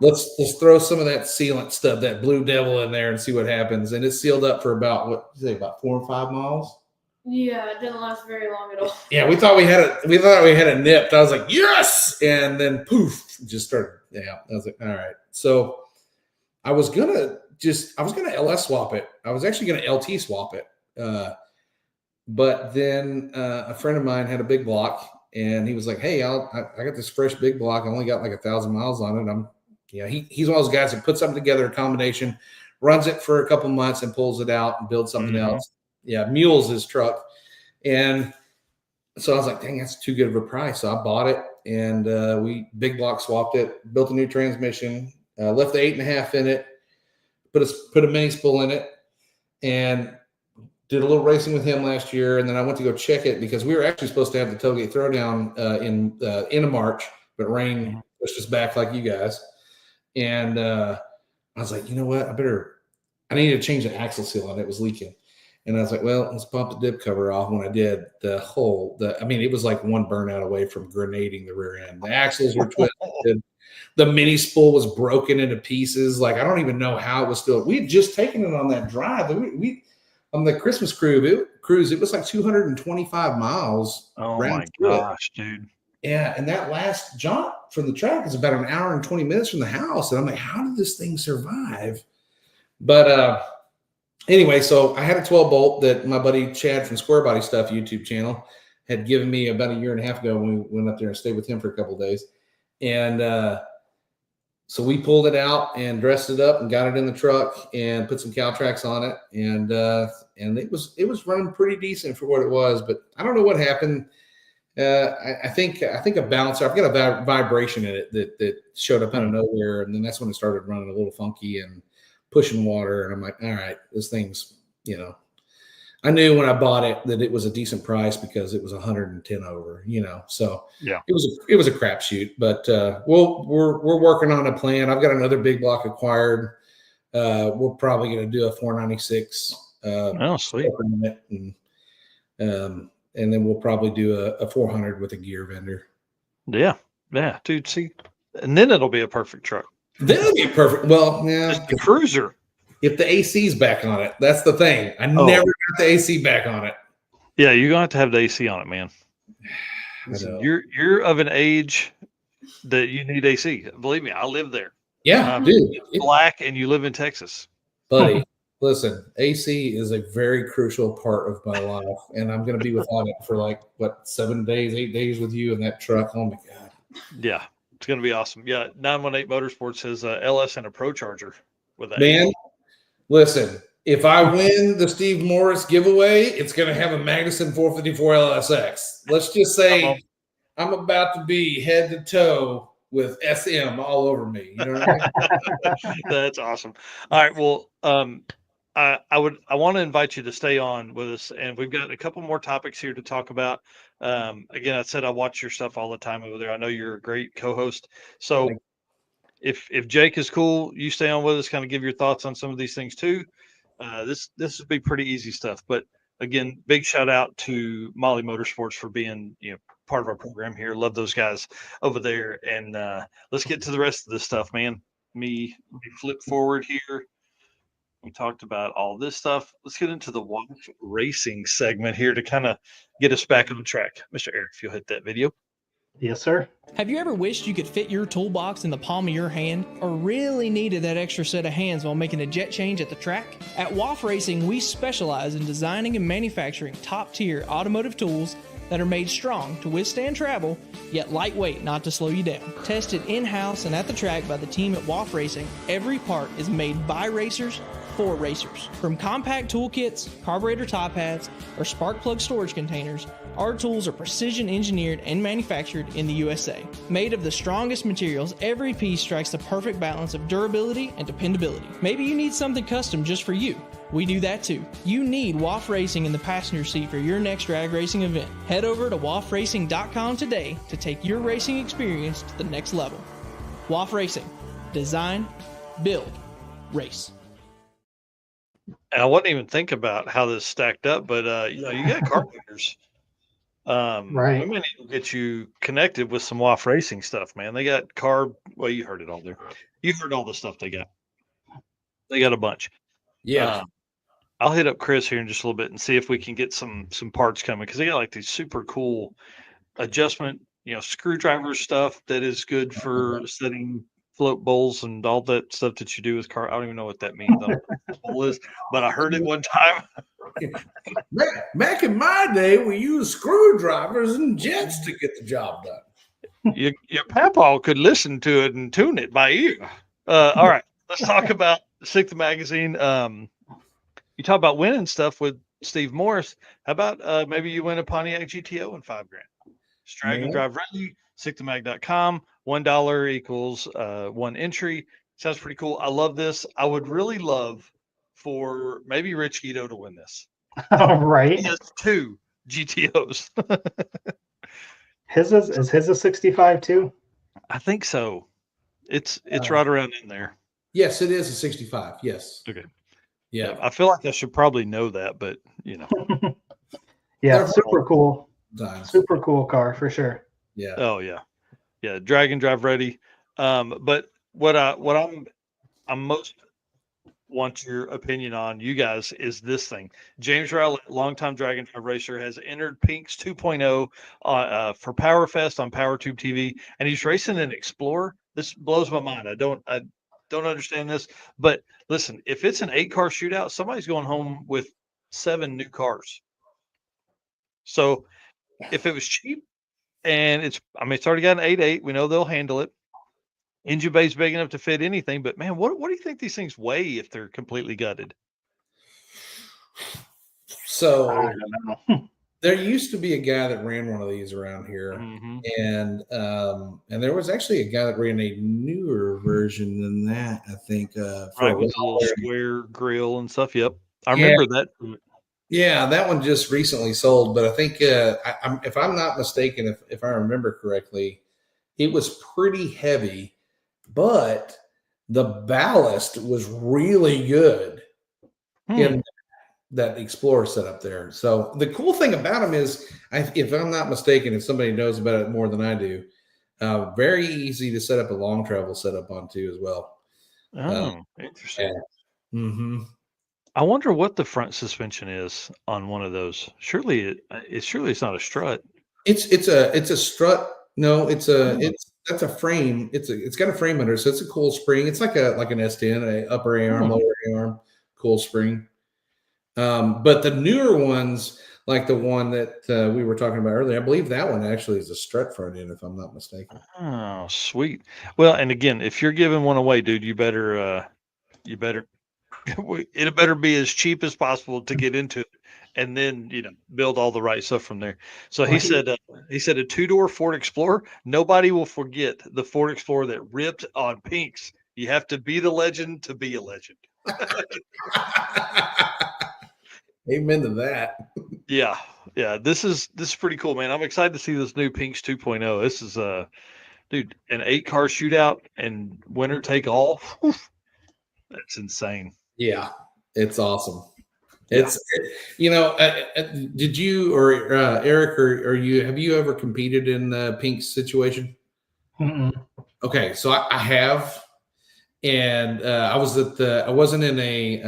let's throw some of that sealant stuff, that Blue Devil in there and see what happens. And it's sealed up for about 4 or 5 miles. Yeah, it didn't last very long at all. Yeah, we thought we had it nipped. I was like, yes, and then poof, just started. Yeah, I was like, all right. So I was gonna LS swap it. I was actually gonna LT swap it, but then a friend of mine had a big block, and he was like, hey, I got this fresh big block. I only got like 1,000 miles on it. He's one of those guys that puts something together, a combination, runs it for a couple months, and pulls it out and builds something else. Yeah, mules his truck. And so I was like, dang, that's too good of a price. So I bought it, and we big block swapped it, built a new transmission, left the 8.5 in it, put a mini spool in it, and did a little racing with him last year. And then I went to go check it because we were actually supposed to have the tailgate throwdown in end of March, but rain pushed us back like you guys. And I was like, you know what? I needed to change the axle seal on it. It was leaking. And I was like, well, let's pop the dip cover off. When I did, it was like one burnout away from grenading the rear end. The axles were twisted. The mini spool was broken into pieces. Like, I don't even know how it was still. We had just taken it on that drive. We on the Christmas cruise, it was like 225 miles. Oh my gosh, dude. Yeah, and that last jaunt from the track is about an hour and 20 minutes from the house. And I'm like, how did this thing survive? But anyway, so I had a 12 bolt that my buddy Chad from Square Body Stuff YouTube channel had given me about a year and a half ago when we went up there and stayed with him for a couple of days. And so we pulled it out and dressed it up and got it in the truck and put some cow tracks on it. And it was running pretty decent for what it was, but I don't know what happened. I think a bouncer, I've got a vibration in it that showed up out of nowhere. And then that's when it started running a little funky and pushing water. And I'm like, all right, this thing's, I knew when I bought it that it was a decent price because it was 110 over, so yeah, it was a crapshoot, but we're working on a plan. I've got another big block acquired. We're probably going to do a 496. Oh, sweet. And then we'll probably do a 400 with a gear vendor. Yeah, dude. See, and then it'll be a perfect truck. Then it'll be perfect. Well, yeah, Just a cruiser. if the AC's back on it, that's the thing. I never got the AC back on it. Yeah, you're gonna have to have the AC on it, man. Listen, you're of an age that you need AC. Believe me, I live there. Yeah, dude. It's black, and you live in Texas, buddy. Listen, AC is a very crucial part of my life, and I'm going to be without it for like 7 days, 8 days with you in that truck. Oh my god. Yeah, it's going to be awesome. Yeah, 918 Motorsports has a LS and a Pro Charger with that. Man, listen, if I win the Steve Morris giveaway, it's going to have a Magnuson 454 LSX. Let's just say I'm about to be head to toe with SM all over me. You know what I mean? That's awesome. All right, well, I want to invite you to stay on with us, and we've got a couple more topics here to talk about. Again, I said I watch your stuff all the time over there. I know you're a great co-host. So if Jake is cool, you stay on with us, kind of give your thoughts on some of these things too. This would be pretty easy stuff. But again, big shout out to Molly Motorsports for being part of our program here. Love those guys over there. And let's get to the rest of this stuff, man. Let me flip forward here. We talked about all this stuff. Let's get into the WAF racing segment here to kind of get us back on track. Mr. Eric, if you'll hit that video. Yes, sir. Have you ever wished you could fit your toolbox in the palm of your hand, or really needed that extra set of hands while making a jet change at the track? At WAF Racing, we specialize in designing and manufacturing top-tier automotive tools that are made strong to withstand travel, yet lightweight not to slow you down. Tested in-house and at the track by the team at WAF Racing, every part is made by racers for racers. From compact toolkits, carburetor top hats, or spark plug storage containers, our tools are precision engineered and manufactured in the USA. Made of the strongest materials, every piece strikes the perfect balance of durability and dependability. Maybe you need something custom just for you. We do that too. You need WAF Racing in the passenger seat for your next drag racing event. Head over to wafracing.com today to take your racing experience to the next level. WAF Racing. Design, build, race. And I wasn't even thinking about how this stacked up, but you got carpenters. Right. We may need to get you connected with some WAF racing stuff, man. They got well, you heard it all there. You heard all the stuff they got. They got a bunch. Yeah. I'll hit up Chris here in just a little bit and see if we can get some parts coming, because they got like these super cool adjustment, screwdriver stuff that is good for setting float bowls and all that stuff that you do with car. I don't even know what that means. I don't know what a bowl is, but I heard it one time. Back in my day, we used screwdrivers and jets to get the job done. Your papa could listen to it and tune it by ear. All right, let's talk about Sixth Magazine. You talk about winning stuff with Steve Morris. How about maybe you win a Pontiac GTO in $5,000? Drag and drive ready. SixthMag.com. $1 equals 1 entry. Sounds pretty cool. I love this. I would really love for maybe Rich Guido to win this. Right. He has 2 GTOs. Is his a 65 too? I think so. It's right around in there. Yes, it is a 65. Yes. Okay. Yeah. I feel like I should probably know that, but Yeah, super cool. Times. Super cool car for sure. Yeah. Oh yeah. Yeah, drag and drive ready. But what I'm most want your opinion on, you guys, is this thing. James Rowlett, longtime drag and drive racer, has entered Pink's 2.0 for PowerFest on PowerTube TV, and he's racing an Explorer. This blows my mind. I don't understand this, but listen, if it's an 8-car shootout, somebody's going home with 7 new cars. So if it was cheap, and it's already got an 8.8, we know they'll handle it. Engine bay's big enough to fit anything, but man, what do you think these things weigh if they're completely gutted? So there used to be a guy that ran one of these around here, and there was actually a guy that ran a newer version than that, I think. Right, with a little square grill and stuff. Yep, I remember that. Yeah, that one just recently sold, but I think if I'm not mistaken, if I remember correctly, it was pretty heavy, but the ballast was really good. that Explorer setup there. So the cool thing about them is, if I'm not mistaken, if somebody knows about it more than I do, very easy to set up a long travel setup on too as well. Interesting. Yeah. Mm-hmm. I wonder what the front suspension is on one of those. Surely it's not a strut. It's a strut. No, that's a frame. It's got a frame under it, so it's a cool spring. It's like an S10, a upper A arm, lower A arm, cool spring. But the newer ones, like the one that we were talking about earlier, I believe that one actually is a strut front end, if I'm not mistaken. Oh, sweet. Well, and again, if you're giving one away, dude, you better it better be as cheap as possible to get into it, and then build all the right stuff from there. So he said a 2-door Ford Explorer. Nobody will forget the Ford Explorer that ripped on pinks. You have to be the legend to be a legend. Amen to that. Yeah. This is pretty cool, man. I'm excited to see this new Pinks 2.0. This is dude, an 8-car shootout and winner take all. That's insane. Yeah, it's awesome. It's did you or Eric or you have you ever competed in the Pinks situation? Mm-mm. Okay, so I have, and I wasn't in a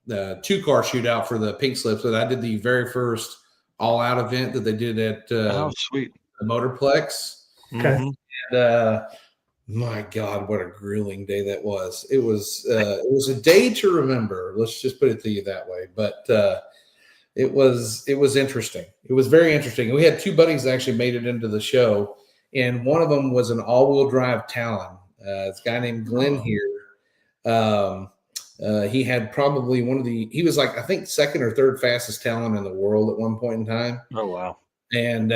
2-car shootout for the Pink Slips, but I did the very first all out event that they did at Sweet, the Motorplex. Okay. Mm-hmm. And my God, what a grueling day that was. It was a day to remember. Let's just put it to you that way. But it was interesting. It was very interesting. We had 2 buddies that actually made it into the show, and one of them was an all-wheel drive Talon. It's a guy named Glenn here. He had probably he was like, I think, 2nd or 3rd fastest Talon in the world at one point in time. Oh, wow. And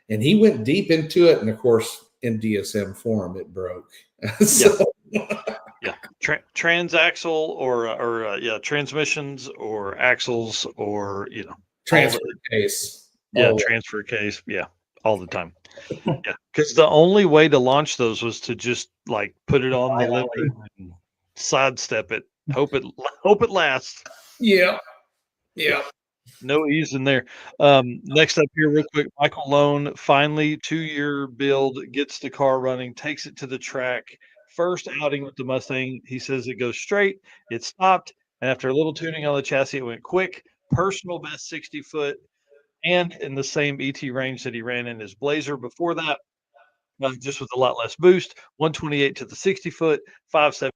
he went deep into it. And of course, in DSM form, it broke. Transaxle or transmissions or axles or, transfer case. Transfer case. Yeah. All the time. Yeah. Because the only way to launch those was to just like put it on the limit and sidestep it. Hope it lasts. Yeah. No ease in there. Next up here, real quick, Michael Lone, finally 2-year build, gets the car running, takes it to the track. First outing with the Mustang, he says it goes straight. It stopped, and after a little tuning on the chassis, it went quick. Personal best 60 foot, and in the same ET range that he ran in his Blazer before that, just with a lot less boost. 128 to the 60 foot, 5.7.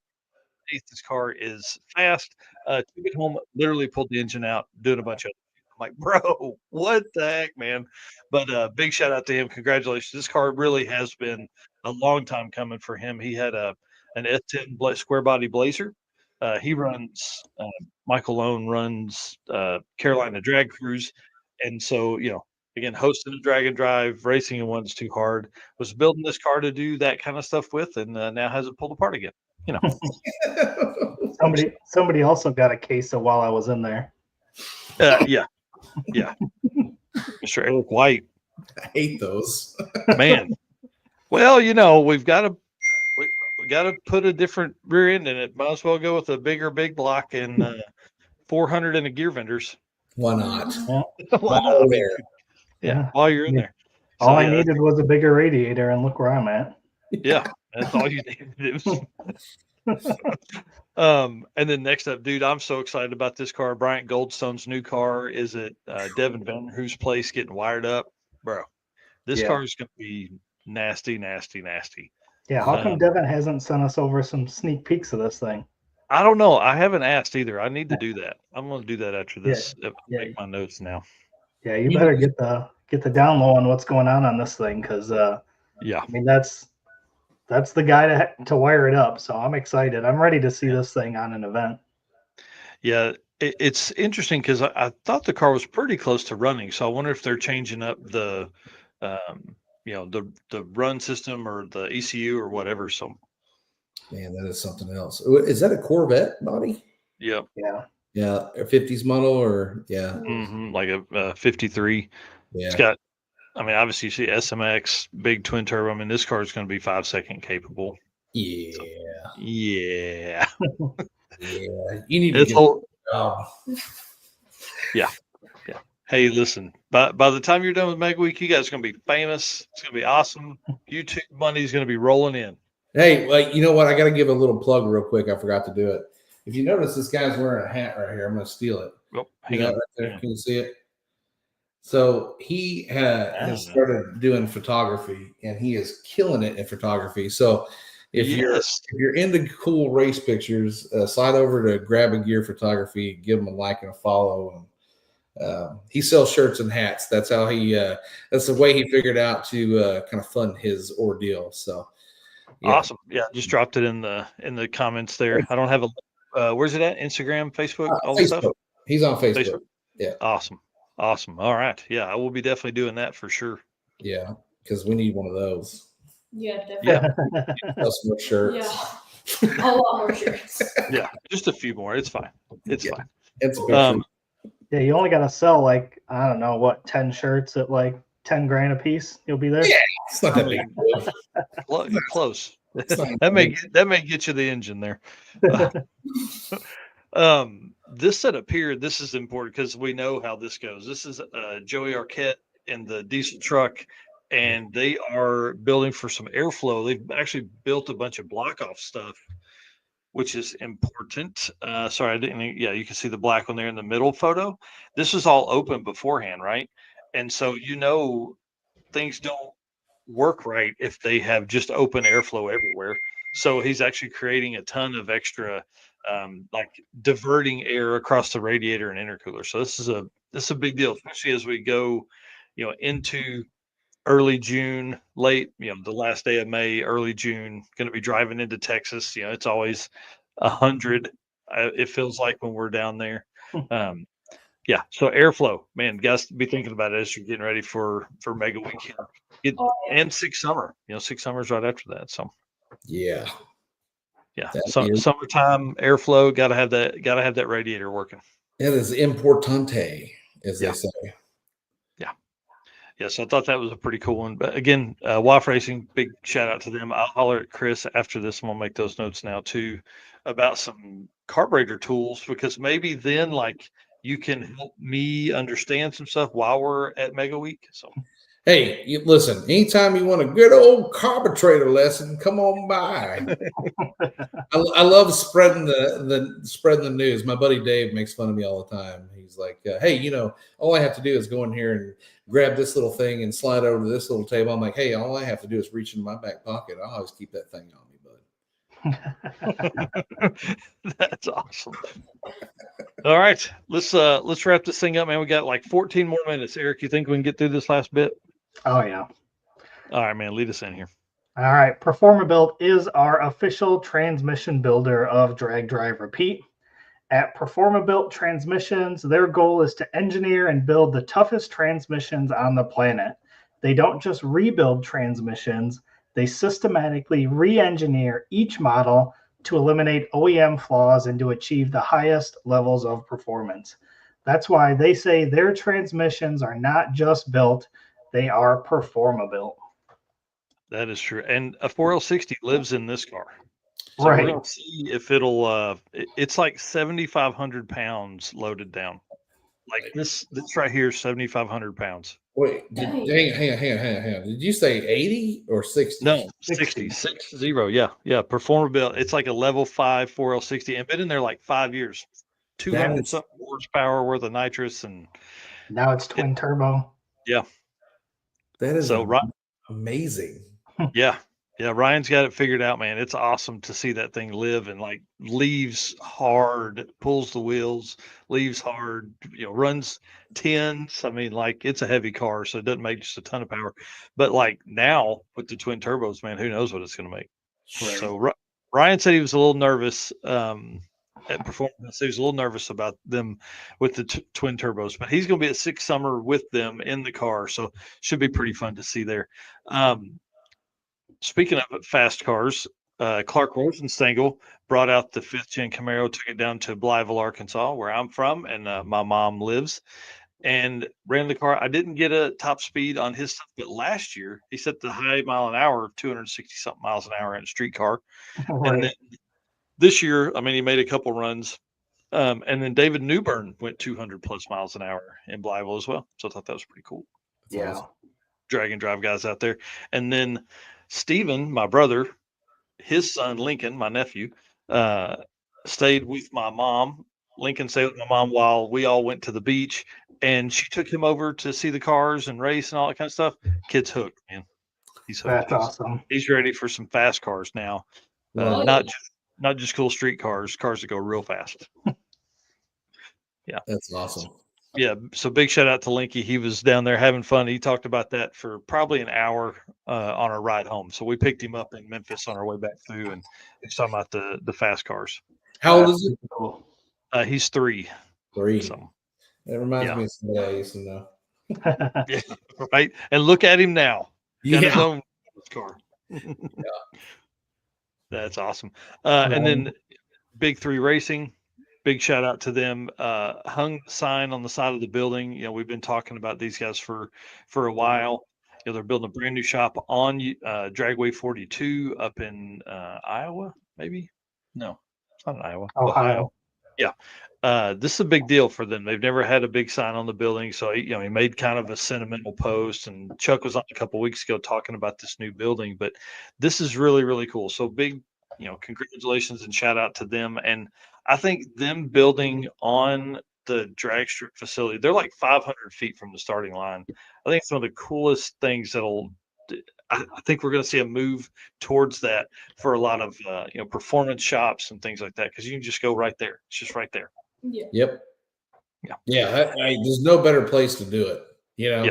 This car is fast. Took it home, literally pulled the engine out, doing a bunch of. I'm like, bro, what the heck, man? But big shout out to him. Congratulations. This car really has been a long time coming for him. He had an S10 square body Blazer. He runs. Michael Lone runs Carolina Drag Cruise, and so again, hosting a drag and drive, racing in One's Too Hard. Was building this car to do that kind of stuff with, and now has it pulled apart again. Somebody also got a case of while I was in there. Yeah. Mr. Eric White. I hate those. Man. Well, we've got to put a different rear end in it. Might as well go with a bigger big block and 400 in a gear vendors. Why not? Yeah. While you're in there. All I needed was a bigger radiator, and look where I'm at. Yeah, that's all you needed. And then next up, dude, I'm so excited about this car. Bryant Goldstone's new car is at Devin Vanderhoo's place getting wired up. Bro, this car is going to be nasty. Yeah, how come Devin hasn't sent us over some sneak peeks of this thing? I don't know. I haven't asked either. I need to do that. I'm going to do that after this. Make my notes now. Yeah, you better get the down low on what's going on this thing, because I mean that's the guy to wire it up. So I'm excited. I'm ready to see this thing on an event. Yeah, it's interesting because I thought the car was pretty close to running. So I wonder if they're changing up the the run system or the ECU or whatever. So, man, that is something else. Is that a Corvette body? Yep. Yeah, a 50s model or like a 53. Yeah, it's got. I mean, obviously, you see SMX, big twin turbo. I mean, this car is going to be 5-second capable. Yeah. So, yeah. Yeah. You need to Yeah. Hey, listen, by the time you're done with Mega Week, you guys are going to be famous. It's going to be awesome. YouTube money is going to be rolling in. Hey, like, you know what? I got to give a little plug real quick. I forgot to do it. If you notice, this guy's wearing a hat right here. I'm going to steal it. Oh, You hang know on. that right there? Can you see it? So he has started doing photography, and he is killing it in photography. So if you're into cool race pictures, slide over to Grab a Gear Photography, give him a like and a follow. And he sells shirts and hats. That's how that's the way he figured out to kind of fund his ordeal. So yeah. Awesome. Yeah, just dropped it in the comments there. I don't have a where's it at? Instagram, Facebook, all the stuff. He's on Facebook. Yeah. Awesome. All right. Yeah, I will be definitely doing that for sure. Yeah, because we need one of those. Yeah, definitely. Yeah. Some more shirts. Yeah. A lot more shirts. Yeah, just a few more. It's fine. It's fine. It's a picture. Yeah, you only got to sell like, I don't know, what, 10 shirts at like 10 grand a piece. You'll be there. Yeah, it's not that big. Close. that may get you the engine there. This setup here, this is important because we know how this goes. This is Joey Arquette in the diesel truck, and they are building for some airflow. They've actually built a bunch of block off stuff, which is important. Sorry, I didn't. Yeah, you can see the black one there in the middle photo. This is all open beforehand, right? And so things don't work right if they have just open airflow everywhere. So he's actually creating a ton of extra, like diverting air across the radiator and intercooler. So this is a big deal, especially as we go, into early June, late, the last day of May, early June. Going to be driving into Texas. It's always 100. It feels like when we're down there. Yeah. So airflow, man, guys, be thinking about it as you're getting ready for Mega Weekend. And Six Summer, Six Summer's right after that. So yeah. Summertime airflow, gotta have that radiator working. It is importante, as they say. Yeah, so I thought that was a pretty cool one. But again, WAF Racing, big shout out to them. I'll holler at Chris after this. I'm gonna make those notes now too about some carburetor tools, because maybe then like you can help me understand some stuff while we're at Mega Week. So hey, listen, anytime you want a good old carburetor lesson, come on by. I love spreading the news. My buddy Dave makes fun of me all the time. He's like, hey, all I have to do is go in here and grab this little thing and slide over to this little table. I'm like, hey, all I have to do is reach into my back pocket. I always keep that thing on me, bud. That's awesome. All right, let's wrap this thing up, man. We got like 14 more minutes. Eric, you think we can get through this last bit? Oh yeah. All right, man, lead us in here. All right, Performabuilt is our official transmission builder of Drag Drive Repeat. At Performabuilt Transmissions, their goal is to engineer and build the toughest transmissions on the planet. They don't just rebuild transmissions, they systematically re-engineer each model to eliminate OEM flaws and to achieve the highest levels of performance. That's why they say their transmissions are not just built, they are Performabuilt. That is true. And a 4L60 lives in this car. So right. We're going to see if it'll, it's like 7,500 pounds loaded down. Like this right here is 7,500 pounds. Wait, hang on. Did you say 80 or 60? No, 60. 60. Yeah. Performabuilt. It's like a level 5 4L60 and been in there like 5 years. 200 something horsepower worth of nitrous. And now it's twin turbo. Yeah. That is amazing. Yeah. Ryan's got it figured out, man. It's awesome to see that thing live and like leaves hard, pulls the wheels, leaves hard, runs 10s. I mean, like it's a heavy car, so it doesn't make just a ton of power. But like now with the twin turbos, man, who knows what it's going to make. Right. So Ryan said he was a little nervous at performance. He was a little nervous about them with the twin turbos, but he's going to be at Six Summer with them in the car. So should be pretty fun to see there. Speaking of fast cars, Clark Rosenstengel brought out the 5th gen Camaro, took it down to Blytheville, Arkansas, where I'm from, and my mom lives, and ran the car. I didn't get a top speed on his stuff, but last year he set the high mile an hour, 260 something miles an hour in a street car. Right. And then this year, I mean, he made a couple runs And then David Newburn went 200 plus miles an hour in Blytheville as well. So I thought that was pretty cool. That's Yeah. awesome. Drag and drive guys out there. And then Steven, my brother, his son Lincoln, my nephew, stayed with my mom. Lincoln stayed with my mom while we all went to the beach, and she took him over to see the cars and race and all that kind of stuff. Kid's hooked, man. He's hooked. That's awesome. He's ready for some fast cars now. Love Not just cool street cars that go real fast. Yeah, That's awesome. Yeah, so big shout out to Linky. He was down there having fun. He talked about that for probably an hour on our ride home. So we picked him up in Memphis on our way back through, and he's talking about the fast cars. How old is he? Cool. He's 3. 3. So, That reminds me of somebody I used to know. yeah, right. And look at him now. Got his own car. That's awesome. And then Big 3 Racing. Big shout out to them. Hung the sign on the side of the building. You know, we've been talking about these guys for a while. You know, they're building a brand new shop on Dragway 42 up in Iowa, maybe? No, it's not in Iowa. Ohio. Yeah. This is a big deal for them. They've never had a big sign on the building. So, you know, he made kind of a sentimental post, and Chuck was on a couple weeks ago talking about this new building, but this is really, really cool. So big, you know, congratulations and shout out to them. And I think them building on the drag strip facility, they're like 500 feet from the starting line. I think it's one of the coolest things I think we're going to see a move towards that for a lot of, you know, performance shops and things like that. Cause you can just go right there. It's just right there. Yeah. Yep. Yeah. There's no better place to do it. You know?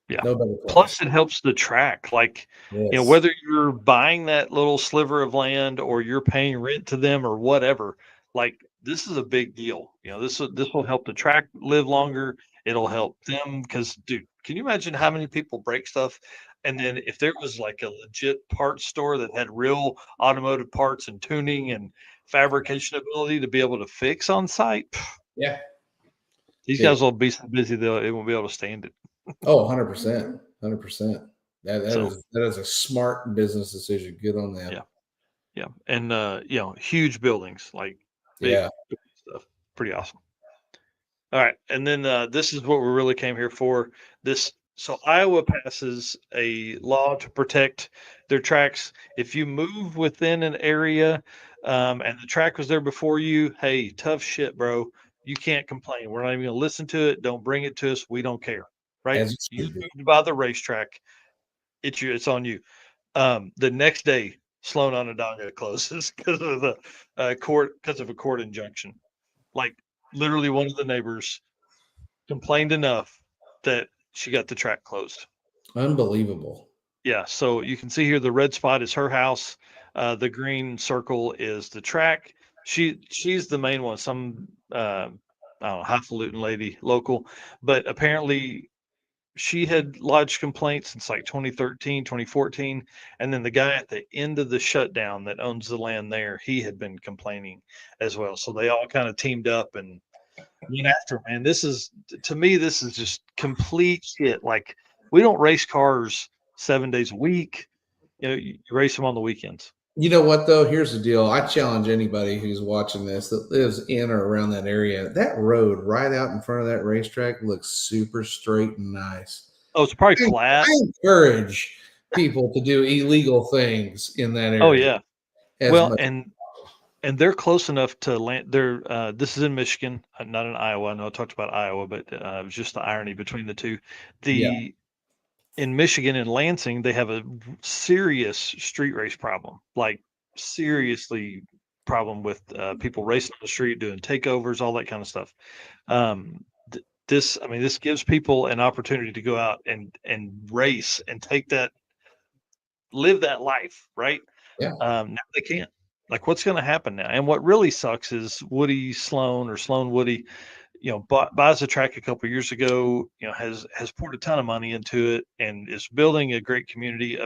Yeah. No better place. Plus it helps the track. Like, you know, whether you're buying that little sliver of land or you're paying rent to them or whatever, like this is a big deal. You know, this will help the track live longer. It'll help them because, dude, can you imagine how many people break stuff? And then if there was like a legit parts store that had real automotive parts and tuning and fabrication ability to be able to fix on site, Yeah. these guys will be so busy they won't be able to stand it. Oh, 100%. 100%. That is a smart business decision. Good on them. Yeah. And you know, huge buildings, like big stuff. Pretty awesome. All right. And then this is what we really came here for. So Iowa passes a law to protect their tracks. If you move within an area and the track was there before you, hey, tough shit, bro. You can't complain. We're not even going to listen to it. Don't bring it to us. We don't care. Right? You moved by the racetrack. It's on you. The next day, Sloan Onondaga closes because of the because of a court injunction. Like literally, one of the neighbors complained enough that she got the track closed. Unbelievable. Yeah. So you can see here the red spot is her house. The green circle is the track. She's the main one. Some I don't know, highfalutin lady, local, but apparently she had lodged complaints since like 2013, 2014. And then the guy at the end of the shutdown that owns the land there, he had been complaining as well. So they all kind of teamed up and went after, man. To me, this is just complete shit. Like, we don't race cars 7 days a week. You know, you race them on the weekends. You know what, though? Here's the deal. I challenge anybody who's watching this that lives in or around that area. That road right out in front of that racetrack looks super straight and nice. Oh, it's probably flat. I encourage people to do illegal things in that area. Oh, yeah. Well, and they're close enough to land. This is in Michigan, not in Iowa. I know I talked about Iowa, but it was just the irony between the two. In Michigan and Lansing, they have a serious street race problem, like seriously problem with people racing on the street, doing takeovers, all that kind of stuff. This gives people an opportunity to go out and race and live that life, right? Yeah. Now they can't. Like, what's going to happen now? And what really sucks is Woody Sloan or Sloan Woody, you know, buys the track a couple of years ago, you know, has poured a ton of money into it and is building a great community,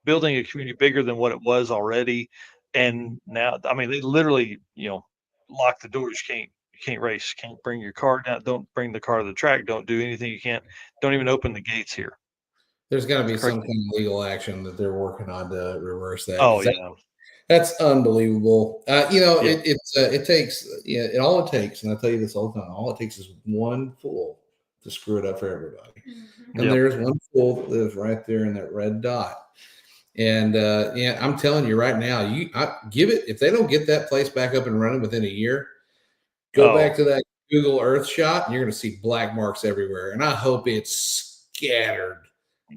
building a community bigger than what it was already. And now, I mean, they literally, you know, lock the doors. You can't race, can't bring your car down. Don't bring the car to the track. Don't do anything. Don't even open the gates here. There's got to be some kind of legal action that they're working on to reverse that. Oh, yeah. That's unbelievable. Yeah. It takes, all it takes, and I tell you this all the time, all it takes is one fool to screw it up for everybody. And Yep. there's one fool that lives right there in that red dot. And I'm telling you right now, give it, if they don't get that place back up and running within a year, go back to that Google Earth shot, and you're going to see black marks everywhere. And I hope it's scattered.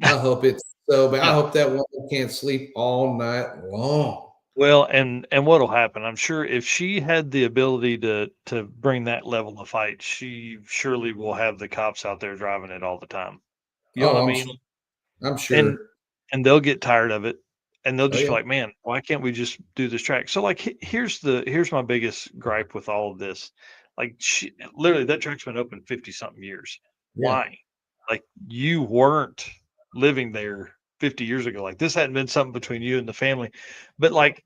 I hope it's so bad. I hope that woman can't sleep all night long. Well, and what'll happen? I'm sure if she had the ability to bring that level of fight, she surely will have the cops out there driving it all the time. You know what I mean? I'm sure. And they'll get tired of it, and they'll just yeah. be like, "Man, why can't we just do this track?" So, like, here's my biggest gripe with all of this. Like, literally, that track's been open 50 something years. Yeah. Why? Like, you weren't living there 50 years ago. Like, this hadn't been something between you and the family, but like,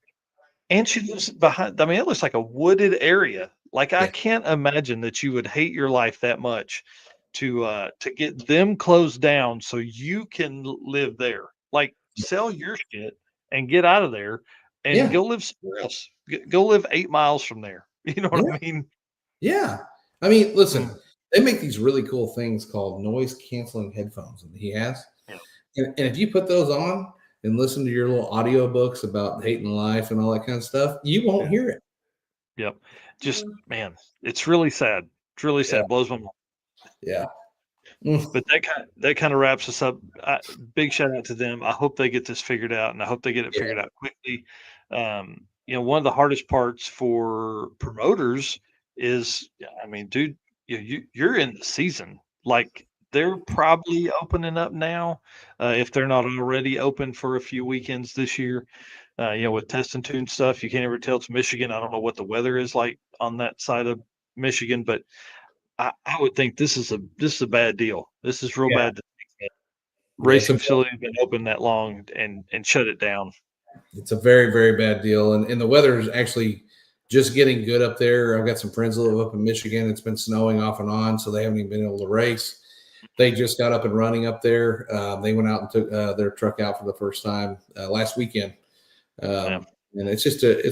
and she lives behind. I mean, it looks like a wooded area. Like, I Yeah. can't imagine that you would hate your life that much to get them closed down so you can live there. Like, sell your shit and get out of there and Yeah. go live somewhere else. Go live 8 miles from there. You know what I mean? Yeah. I mean, listen, they make these really cool things called noise canceling headphones that he has. Yeah. And if you put those on and listen to your little audio books about hating life and all that kind of stuff, you won't hear it. Yep. Just, man, it's really sad. It's really sad. Blows my mind. Yeah. But that kind of wraps us up. Big shout out to them. I hope they get this figured out, and I hope they get it figured out quickly. One of the hardest parts for promoters is, I mean, dude, you're in the season. Like, they're probably opening up now, if they're not already open for a few weekends this year. With test and tune stuff, you can't ever tell it's Michigan. I don't know what the weather is like on that side of Michigan, but I would think this is a bad deal. This is real bad. Racing facility has been open that long and shut it down. It's a very, very bad deal. And the weather is actually just getting good up there. I've got some friends that live up in Michigan. It's been snowing off and on, so they haven't even been able to race. They just got up and running up there. They went out and took their truck out for the first time last weekend. And it's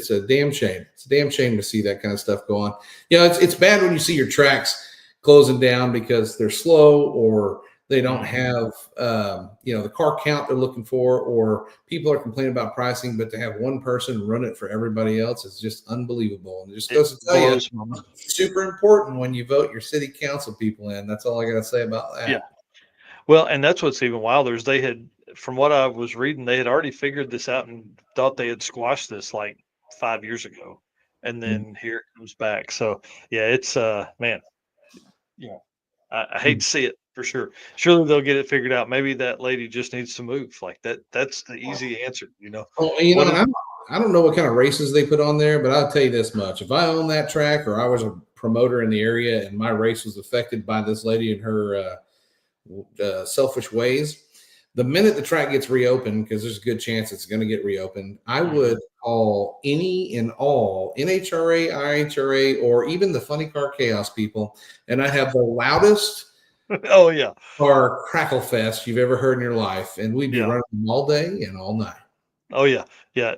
a damn shame. It's a damn shame to see that kind of stuff go on. It's bad when you see your tracks closing down because they're slow or they don't have the car count they're looking for, or people are complaining about pricing, but to have one person run it for everybody else is just unbelievable. And it just goes to tell you, it's super important when you vote your city council people in. That's all I got to say about that. Yeah. Well, and that's what's even wilder is they had, from what I was reading, they had already figured this out and thought they had squashed this like 5 years ago. And then here it comes back. So yeah, it's man. Yeah. I hate to see it for sure. Surely they'll get it figured out. Maybe that lady just needs to move. Like that's the easy answer, Oh, I don't know what kind of races they put on there, but I'll tell you this much. If I owned that track or I was a promoter in the area and my race was affected by this lady and her selfish ways, the minute the track gets reopened, because there's a good chance it's going to get reopened, I would call any and all NHRA, IHRA, or even the Funny Car Chaos people, and I have the loudest car crackle fest you've ever heard in your life, and we'd be running them all day and all night. Oh yeah,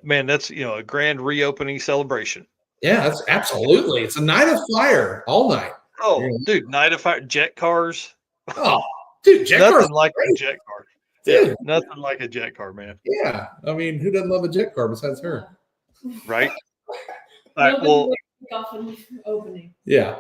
man, that's a grand reopening celebration. Yeah, that's absolutely. It's a night of fire all night. Oh, dude, night of fire, jet cars. Oh, dude, jet nothing cars like a jet car. Dude. Yeah, nothing like a jet car, man. Yeah, I mean, who doesn't love a jet car besides her? Right. All right. Well, opening. Yeah.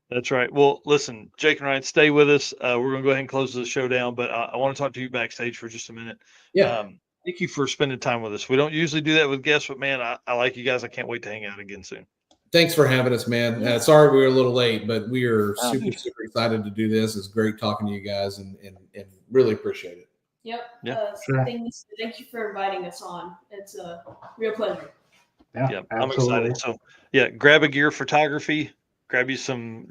That's right. Well, listen, Jake and Ryan, stay with us. We're going to go ahead and close the show down, but I want to talk to you backstage for just a minute. Yeah. Thank you for spending time with us. We don't usually do that with guests, but man, I like you guys. I can't wait to hang out again soon. Thanks for having us, man. Sorry we were a little late, but we are super excited to do this. It's great talking to you guys and really appreciate it. Yep. Yeah. Thank you for inviting us on. It's a real pleasure. Yeah, I'm excited. So yeah, grab a gear photography, grab you some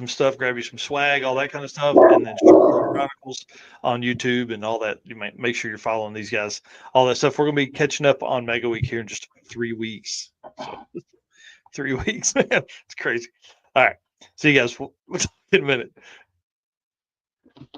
stuff, grab you some swag, all that kind of stuff, and then Chronicles on YouTube and all that. You might make sure you're following these guys, all that stuff. We're gonna be catching up on Mega Week here in just 3 weeks. So 3 weeks, man. It's crazy. All right. See you guys. We'll talk in a minute.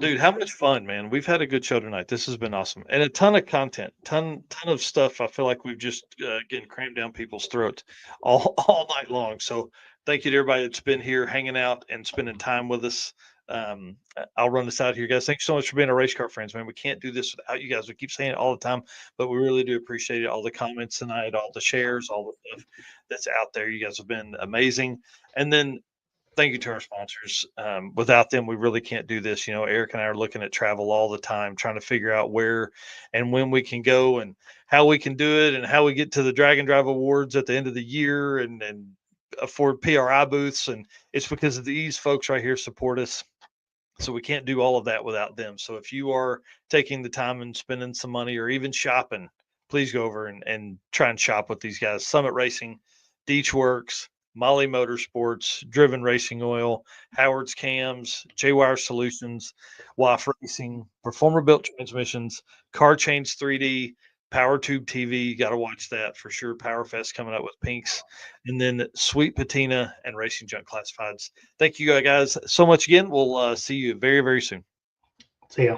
Dude, how much fun, man. We've had a good show tonight. This has been awesome. And a ton of content, ton of stuff. I feel like we've just getting crammed down people's throats all night long. So thank you to everybody that's been here hanging out and spending time with us. I'll run this out here, guys. Thanks so much for being our race car friends, man. We can't do this without you guys. We keep saying it all the time, but we really do appreciate it. All the comments tonight, all the shares, all the stuff that's out there. You guys have been amazing. And then thank you to our sponsors. Without them, we really can't do this. You know, Eric and I are looking at travel all the time, trying to figure out where and when we can go and how we can do it and how we get to the Drag and Drive Awards at the end of the year and afford PRI booths. And it's because of these folks right here support us. So we can't do all of that without them. So if you are taking the time and spending some money or even shopping, please go over and try and shop with these guys. Summit Racing, Deech Works, Molly Motorsports, Driven Racing Oil, Howard's Cams, J-Wire Solutions, WAF Racing, Performer Built Transmissions, Car Change 3D, Power Tube TV. Got to watch that for sure. Power Fest coming up with Pinks, and then Sweet Patina and Racing Junk Classifieds. Thank you guys so much again. We'll see you very, very soon. See ya.